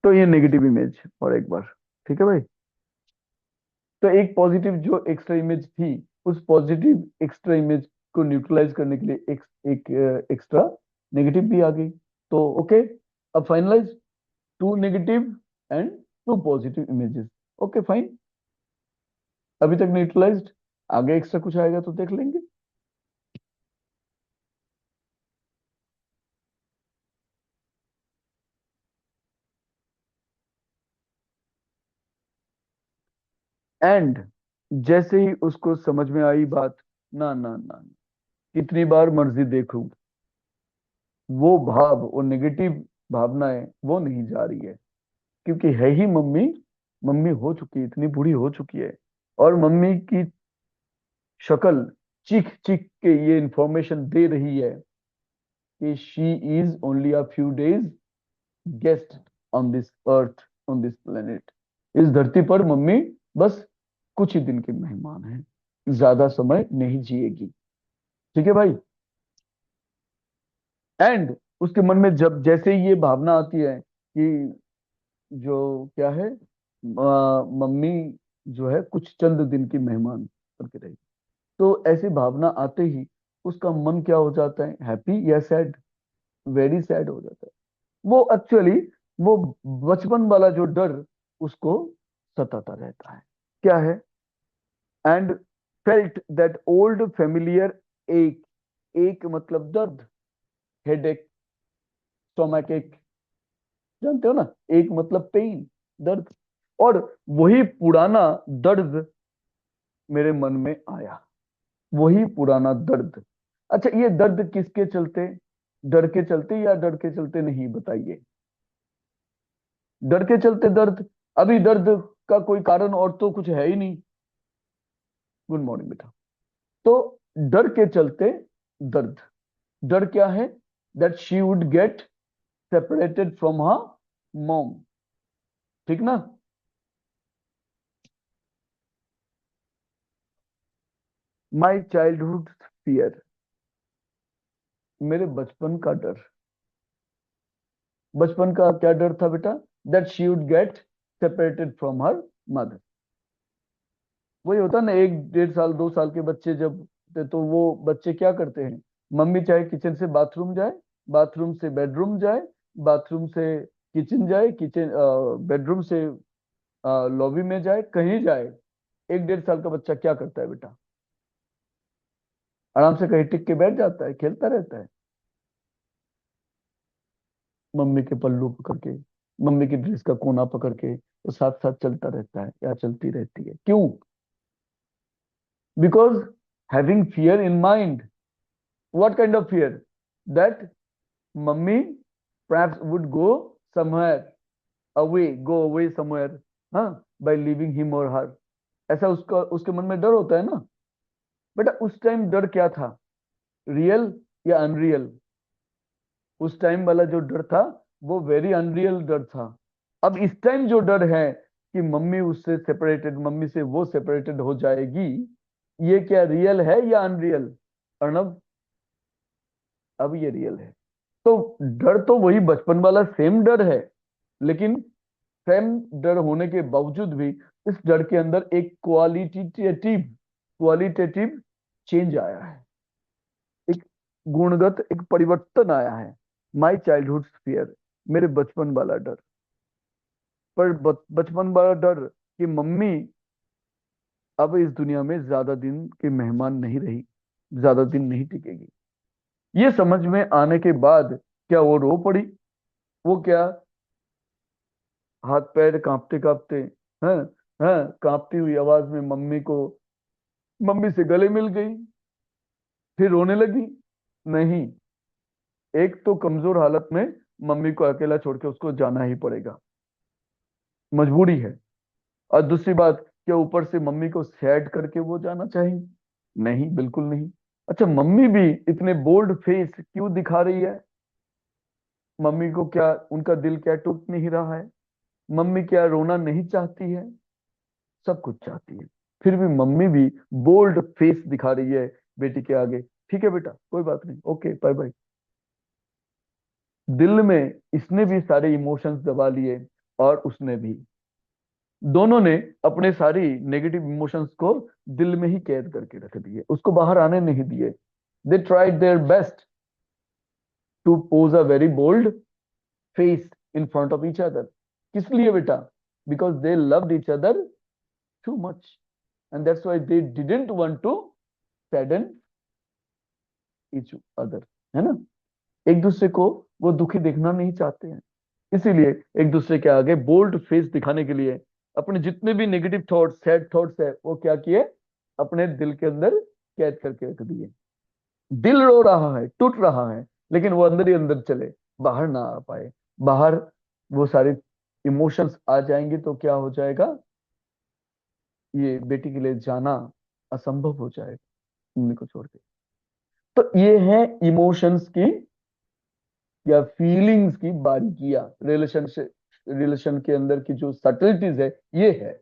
तो ये नेगेटिव इमेज और एक बार, ठीक है भाई। तो एक पॉजिटिव जो एक्स्ट्रा इमेज थी, उस पॉजिटिव एक्स्ट्रा इमेज को न्यूट्रलाइज करने के लिए एक एक्स्ट्रा नेगेटिव भी आ गई। तो ओके, अब finalise, 2 negative and 2 positive images. Okay fine, अभी तक न्यूट्रलाइज्ड, आगे एक्स्ट्रा कुछ आएगा तो देख लेंगे। एंड जैसे ही उसको समझ में आई बात, ना ना ना ना, कितनी बार मर्जी देखूं, वो भाव, वो नेगेटिव भावनाएं वो नहीं जा रही है, क्योंकि है ही मम्मी, मम्मी हो चुकी है, इतनी बूढ़ी हो चुकी है। और मम्मी की शक्ल चीख चीख के ये इंफॉर्मेशन दे रही है कि she is only a few days guest on this earth, on this planet. इस धरती पर मम्मी बस कुछ ही दिन के मेहमान हैं, ज्यादा समय नहीं जिएगी। ठीक है भाई। एंड उसके मन में जब जैसे ही ये भावना आती है कि जो क्या है, मम्मी जो है कुछ चंद दिन की मेहमान करके रहेगी, तो ऐसी भावना आते ही उसका मन क्या हो जाता है, हैप्पी या सैड? वेरी सैड हो जाता है। वो एक्चुअली वो बचपन वाला जो डर उसको सताता रहता है। क्या है? And felt that old familiar एक, एक मतलब दर्द, हेड एक, स्टोमक एक, जानते हो ना, एक मतलब पेन, दर्द। और वही पुराना दर्द मेरे मन में आया, वही पुराना दर्द। अच्छा, ये दर्द किसके चलते? डर के चलते या डर के चलते नहीं, बताइए। डर के चलते दर्द। अभी दर्द का कोई कारण और तो कुछ है ही नहीं। गुड मॉर्निंग बेटा। तो डर के चलते दर्द। डर क्या है? That she would get separated from her mom. ठीक ना? माई चाइल्डहुड फियर, मेरे बचपन का डर। बचपन का क्या डर था बेटा? That she would get separated from her mother. वही होता ना, 1 1.5 साल 2 साल के बच्चे जब तो वो बच्चे क्या करते हैं, मम्मी चाहे किचन से बाथरूम जाए, बाथरूम से बेडरूम जाए, बाथरूम से किचन जाए, किचन बेडरूम से लॉबी में जाए, कहीं जाए, 1 1.5 साल का बच्चा क्या करता है बेटा? आराम से कहीं टिक के बैठ जाता है, खेलता रहता है, मम्मी के पल्लू पकड़ के, मम्मी की ड्रेस का कोना पकड़ के वो साथ साथ चलता रहता है या चलती रहती है। क्यों? Because having fear in mind. What kind of fear? That mummy perhaps would go somewhere away, go away somewhere, हाँ, by leaving him or her। ऐसा उसका उसके मन में डर होता है ना बेटा। उस टाइम डर क्या था, रियल या अनरियल? उस टाइम वाला जो डर था वो वेरी अनरियल डर था। अब इस टाइम जो डर है कि मम्मी उससे सेपरेटेड, मम्मी से वो सेपरेटेड हो जाएगी, ये क्या रियल है या अनरियल? अर्णव, अब ये रियल है। तो डर तो वही बचपन वाला सेम डर है, लेकिन सेम डर होने के बावजूद भी इस डर के अंदर एक क्वालिटेटिव क्वालिटेटिव चेंज आया है, एक गुणगत एक परिवर्तन आया है। माई चाइल्डहुड फियर, मेरे बचपन वाला डर। पर बचपन वाला डर कि मम्मी अब इस दुनिया में ज्यादा दिन के मेहमान नहीं रही, ज्यादा दिन नहीं टिकेगी। ये समझ में आने के बाद क्या वो रो पड़ी? वो क्या हाथ पैर कांपते कांपते, हैं, हैं, कांपती हुई आवाज में मम्मी को, मम्मी से गले मिल गई, फिर रोने लगी? नहीं। एक तो कमजोर हालत में मम्मी को अकेला छोड़ के उसको जाना ही पड़ेगा, मजबूरी है। और दूसरी बात, क्या ऊपर से मम्मी को सैड करके वो जाना चाहिए? नहीं, बिल्कुल नहीं। अच्छा, मम्मी भी इतने बोल्ड फेस क्यों दिखा रही है? मम्मी को क्या, उनका दिल क्या टूट नहीं रहा है? मम्मी क्या रोना नहीं चाहती है? सब कुछ चाहती है। फिर भी मम्मी भी बोल्ड फेस दिखा रही है बेटी के आगे। ठीक है बेटा, कोई बात नहीं, ओके बाय बाय। दिल में इसने भी सारे इमोशंस दबा लिए और उसने भी, दोनों ने अपने सारी नेगेटिव इमोशंस को दिल में ही कैद करके रख दिए, उसको बाहर आने नहीं दिए। They tried their best to pose a very bold face in front of each other. किस लिए बेटा? Because they loved each other too much, and that's why they didn't want to sadden each other, है ना? एक दूसरे को वो दुखी देखना नहीं चाहते हैं, इसीलिए एक दूसरे के आगे बोल्ड फेस दिखाने के लिए अपने जितने भी नेगेटिव थॉट्स, सैड थॉट्स है, वो क्या किए, अपने दिल के अंदर कैद करके रख दिए। दिल रो रहा है, टूट रहा है, लेकिन वो अंदर ही अंदर चले, बाहर ना आ पाए। बाहर वो सारे इमोशंस आ जाएंगे तो क्या हो जाएगा, ये बेटी के लिए जाना असंभव हो जाएगा मम्मी को छोड़ के। तो ये है इमोशंस की या फीलिंग्स की बारीकियां, रिलेशन के अंदर की जो सटलिटीज है, ये है।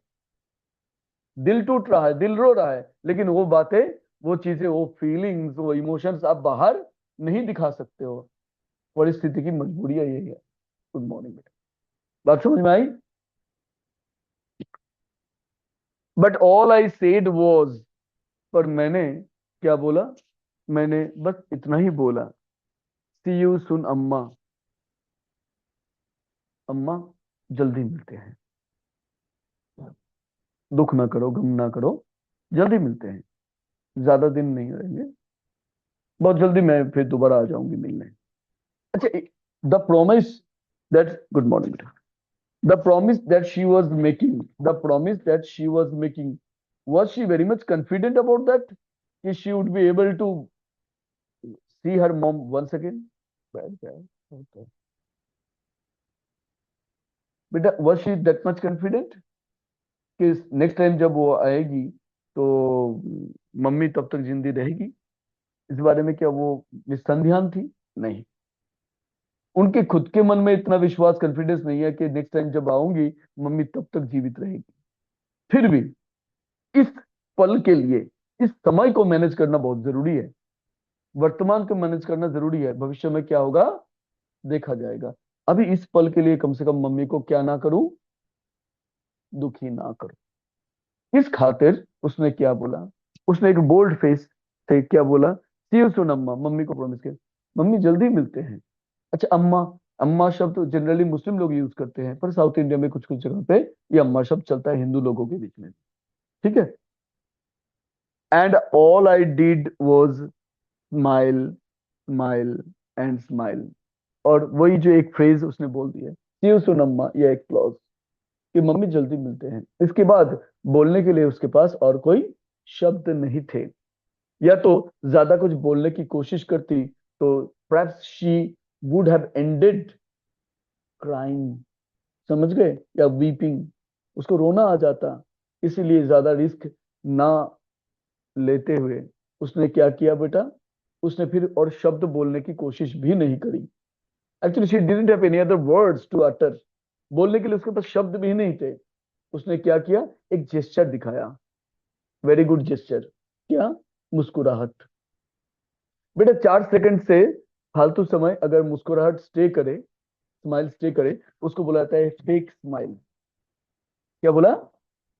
दिल टूट रहा है, दिल रो रहा है, लेकिन वो बातें, वो चीजें, वो फीलिंग्स, वो इमोशंस आप बाहर नहीं दिखा सकते हो। परिस्थिति की मजबूरियां यही है। गुड मॉर्निंग बेटा, बात समझ में आई? But all I said was, पर मैंने क्या बोला, मैंने बस इतना ही बोला, सी यू सुन अम्मा, अम्मा जल्दी मिलते हैं, दुख ना करो, गम ना करो, जल्दी मिलते हैं, ज्यादा दिन नहीं रहेंगे, बहुत जल्दी मैं फिर दोबारा आ जाऊंगी मिलने। अच्छा, the promise that, good morning, the promise that she was making, the promise that she was making, was she very much confident about that, कि she would be able to see her mom once again? Bad, bad. Okay. बेटा, was she that much confident कि next time जब वो आएगी तो mummy तब तक जिंदी रहेगी? इस बारे में क्या वो निस्संदिहान थी? नहीं। उनके खुद के मन में इतना विश्वास, कॉन्फिडेंस नहीं है कि नेक्स्ट टाइम जब आऊंगी मम्मी तब तक जीवित रहेगी। फिर भी इस पल के लिए, इस समय को मैनेज करना बहुत जरूरी है। वर्तमान को मैनेज करना जरूरी है, भविष्य में क्या होगा देखा जाएगा। अभी इस पल के लिए कम से कम मम्मी को क्या ना करूं, दुखी ना करूं। इस खातिर उसने क्या बोला, उसने एक बोल्ड फेस से क्या बोला, सी यू सून अम्मा, मम्मी को प्रॉमिस किया, मम्मी जल्दी मिलते हैं। अच्छा, अम्मा, अम्मा शब्द जनरली मुस्लिम लोग यूज करते हैं, पर साउथ इंडिया में कुछ कुछ जगह पे ये अम्मा शब्द चलता है हिंदू लोगों के बीच में। ठीक है। And all I did was smile, smile and smile. और वही जो एक फ्रेज उसने बोल दिया, सी यू सून अम्मा, ये एक क्लॉज कि मम्मी जल्दी मिलते हैं, इसके बाद बोलने के लिए उसके पास और कोई शब्द नहीं थे। या तो ज्यादा कुछ बोलने की कोशिश करती तो perhaps she would have ended crying, समझ गए, या वीपिंग, उसको रोना आ जाता। इसीलिए ज्यादा रिस्क ना लेते हुए उसने क्या किया बेटा, उसने फिर और शब्द बोलने की कोशिश भी नहीं करी। Actually she didn't have any other words to utter, बोलने के लिए उसके पास शब्द भी नहीं थे। उसने क्या किया, एक जेस्चर दिखाया, वेरी गुड जेस्चर। क्या? मुस्कुराहट। बेटा 4 सेकंड से फालतू समय अगर मुस्कुराहट स्टे करे, स्माइल स्टे करे, उसको बोला जाता है फेक स्माइल। क्या बोला?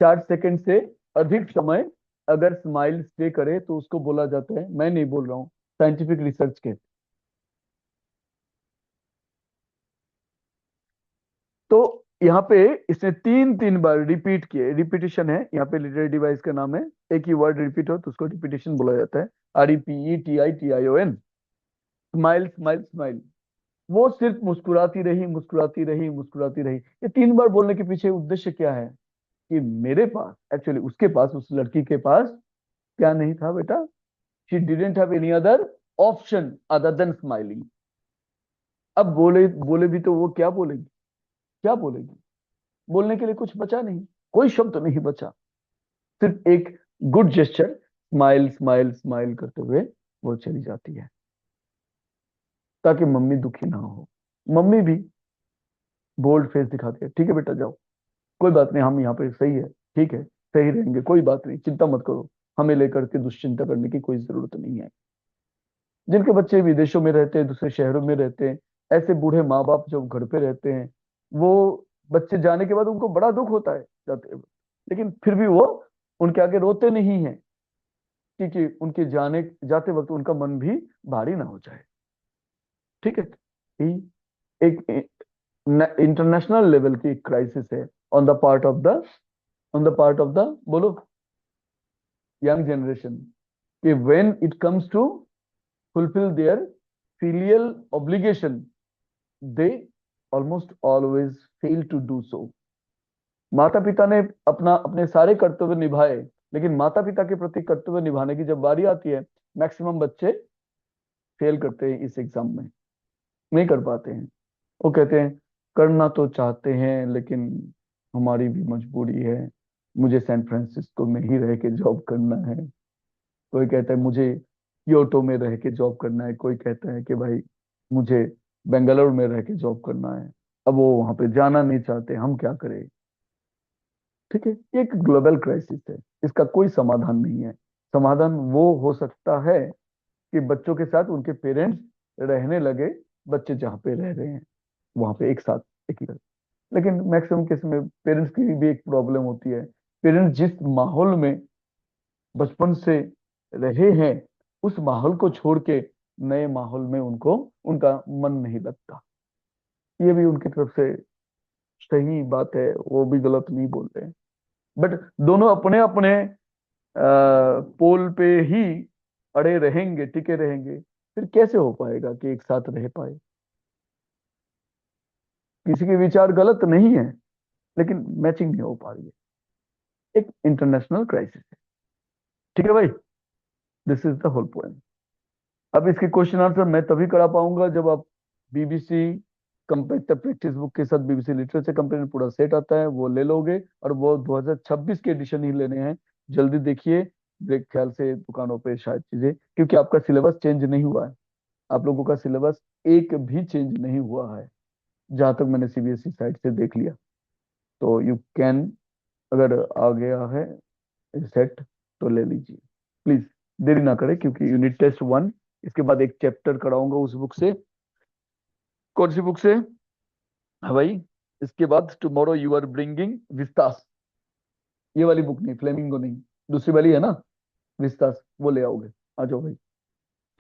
4 सेकंड से अधिक समय अगर स्माइल स्टे करे तो उसको बोला जाता है, मैं नहीं बोल रहा हूँ, साइंटिफिक रिसर्च के। तो यहाँ पे इसने तीन तीन बार रिपीट किए, रिपीटिशन है यहाँ पे, लिटरेरी डिवाइस का नाम है। एक ही वर्ड रिपीट हो तो उसको रिपीटिशन बोला जाता है, REPETITION। Smile, smile, smile. वो सिर्फ मुस्कुराती रही, मुस्कुराती रही, मुस्कुराती रही। ये 3 बार बोलने के पीछे उद्देश्य क्या है, कि मेरे पास, एक्चुअली उसके पास, उस लड़की के पास क्या नहीं था बेटा, she didn't have any other option other than smiling. अब बोले बोले भी तो वो क्या बोलेगी, क्या बोलेगी, बोलने के लिए कुछ बचा नहीं, कोई शब्द नहीं बचा। सिर्फ एक good gesture, smile, smile, smile करते हुए वो चली जाती है, ताकि मम्मी दुखी ना हो। मम्मी भी बोल्ड फेस दिखाते हैं, ठीक है बेटा जाओ, कोई बात नहीं, हम यहाँ पे सही है, ठीक है, सही रहेंगे, कोई बात नहीं, चिंता मत करो, हमें लेकर के दुश्चिंता करने की कोई जरूरत नहीं है। जिनके बच्चे विदेशों में रहते हैं, दूसरे शहरों में रहते हैं, ऐसे बूढ़े माँ बाप जब घर पे रहते हैं, वो बच्चे जाने के बाद उनको बड़ा दुख होता है जाते हुए, लेकिन फिर भी वो उनके आगे रोते नहीं है, क्योंकि उनके जाने जाते वक्त उनका मन भी भारी ना हो जाए। ठीक है। ये एक इंटरनेशनल लेवल की क्राइसिस है, on the part of the, on the part of the, बोलो, यंग जनरेशन, कि when it comes to fulfill their filial obligation, they almost always fail to do so. माता पिता ने अपने सारे कर्तव्य निभाए, लेकिन माता पिता के प्रति कर्तव्य निभाने की जब बारी आती है, मैक्सिमम बच्चे फेल करते हैं इस एग्जाम में, नहीं कर पाते हैं। वो कहते हैं करना तो चाहते हैं लेकिन हमारी भी मजबूरी है, मुझे सैन फ्रांसिस्को में ही रह के जॉब करना है, कोई कहता है मुझे क्योटो में रह के जॉब करना है, कोई कहता है कि भाई मुझे बेंगलोर में रह के जॉब करना है। अब वो वहां पे जाना नहीं चाहते, हम क्या करें। ठीक है, ये एक ग्लोबल क्राइसिस है, इसका कोई समाधान नहीं है। समाधान वो हो सकता है कि बच्चों के साथ उनके पेरेंट्स रहने लगे, बच्चे जहाँ पे रह रहे हैं वहां पे एक साथ, एक ही घर। लेकिन मैक्सिमम केस में पेरेंट्स की भी एक प्रॉब्लम होती है, पेरेंट्स जिस माहौल में बचपन से रहे हैं उस माहौल को छोड़ के नए माहौल में उनको उनका मन नहीं लगता। ये भी उनकी तरफ से सही बात है, वो भी गलत नहीं बोल रहे हैं। बट दोनों अपने अपने पोल पे ही अड़े रहेंगे, टिके रहेंगे, फिर कैसे हो पाएगा कि एक साथ रह पाए। किसी के विचार गलत नहीं है, लेकिन मैचिंग नहीं हो पा रही है, एक इंटरनेशनल क्राइसिस है। ठीक है भाई, this is the whole point. अब इसके क्वेश्चन आंसर मैं तभी करा पाऊंगा जब आप बीबीसी कंपेरेटिव प्रैक्टिस बुक के साथ बीबीसी लिटरेचर कंपेरिजन पूरा सेट आता है वो ले लोगे, और वो 2026 के एडिशन ही लेने हैं। जल्दी देखिए, मेरे ख्याल से दुकानों पे शायद चीजें, क्योंकि आपका सिलेबस चेंज नहीं हुआ है, आप लोगों का सिलेबस एक भी चेंज नहीं हुआ है, जहां तक मैंने सीबीएसई साइट से देख लिया। तो यू कैन, अगर आ गया है सेट तो ले लीजिए प्लीज, देरी ना करें, क्योंकि यूनिट टेस्ट 1, इसके बाद एक चैप्टर कराऊंगा उस बुक से। कौन सी बुक से? हाँ भाई, इसके बाद tomorrow you are bringing Vistas, ये वाली बुक नहीं, फ्लेमिंगो नहीं, दूसरी वाली है ना, विस्तास, वो ले आओगे। आ जाओ भाई।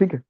ठीक है।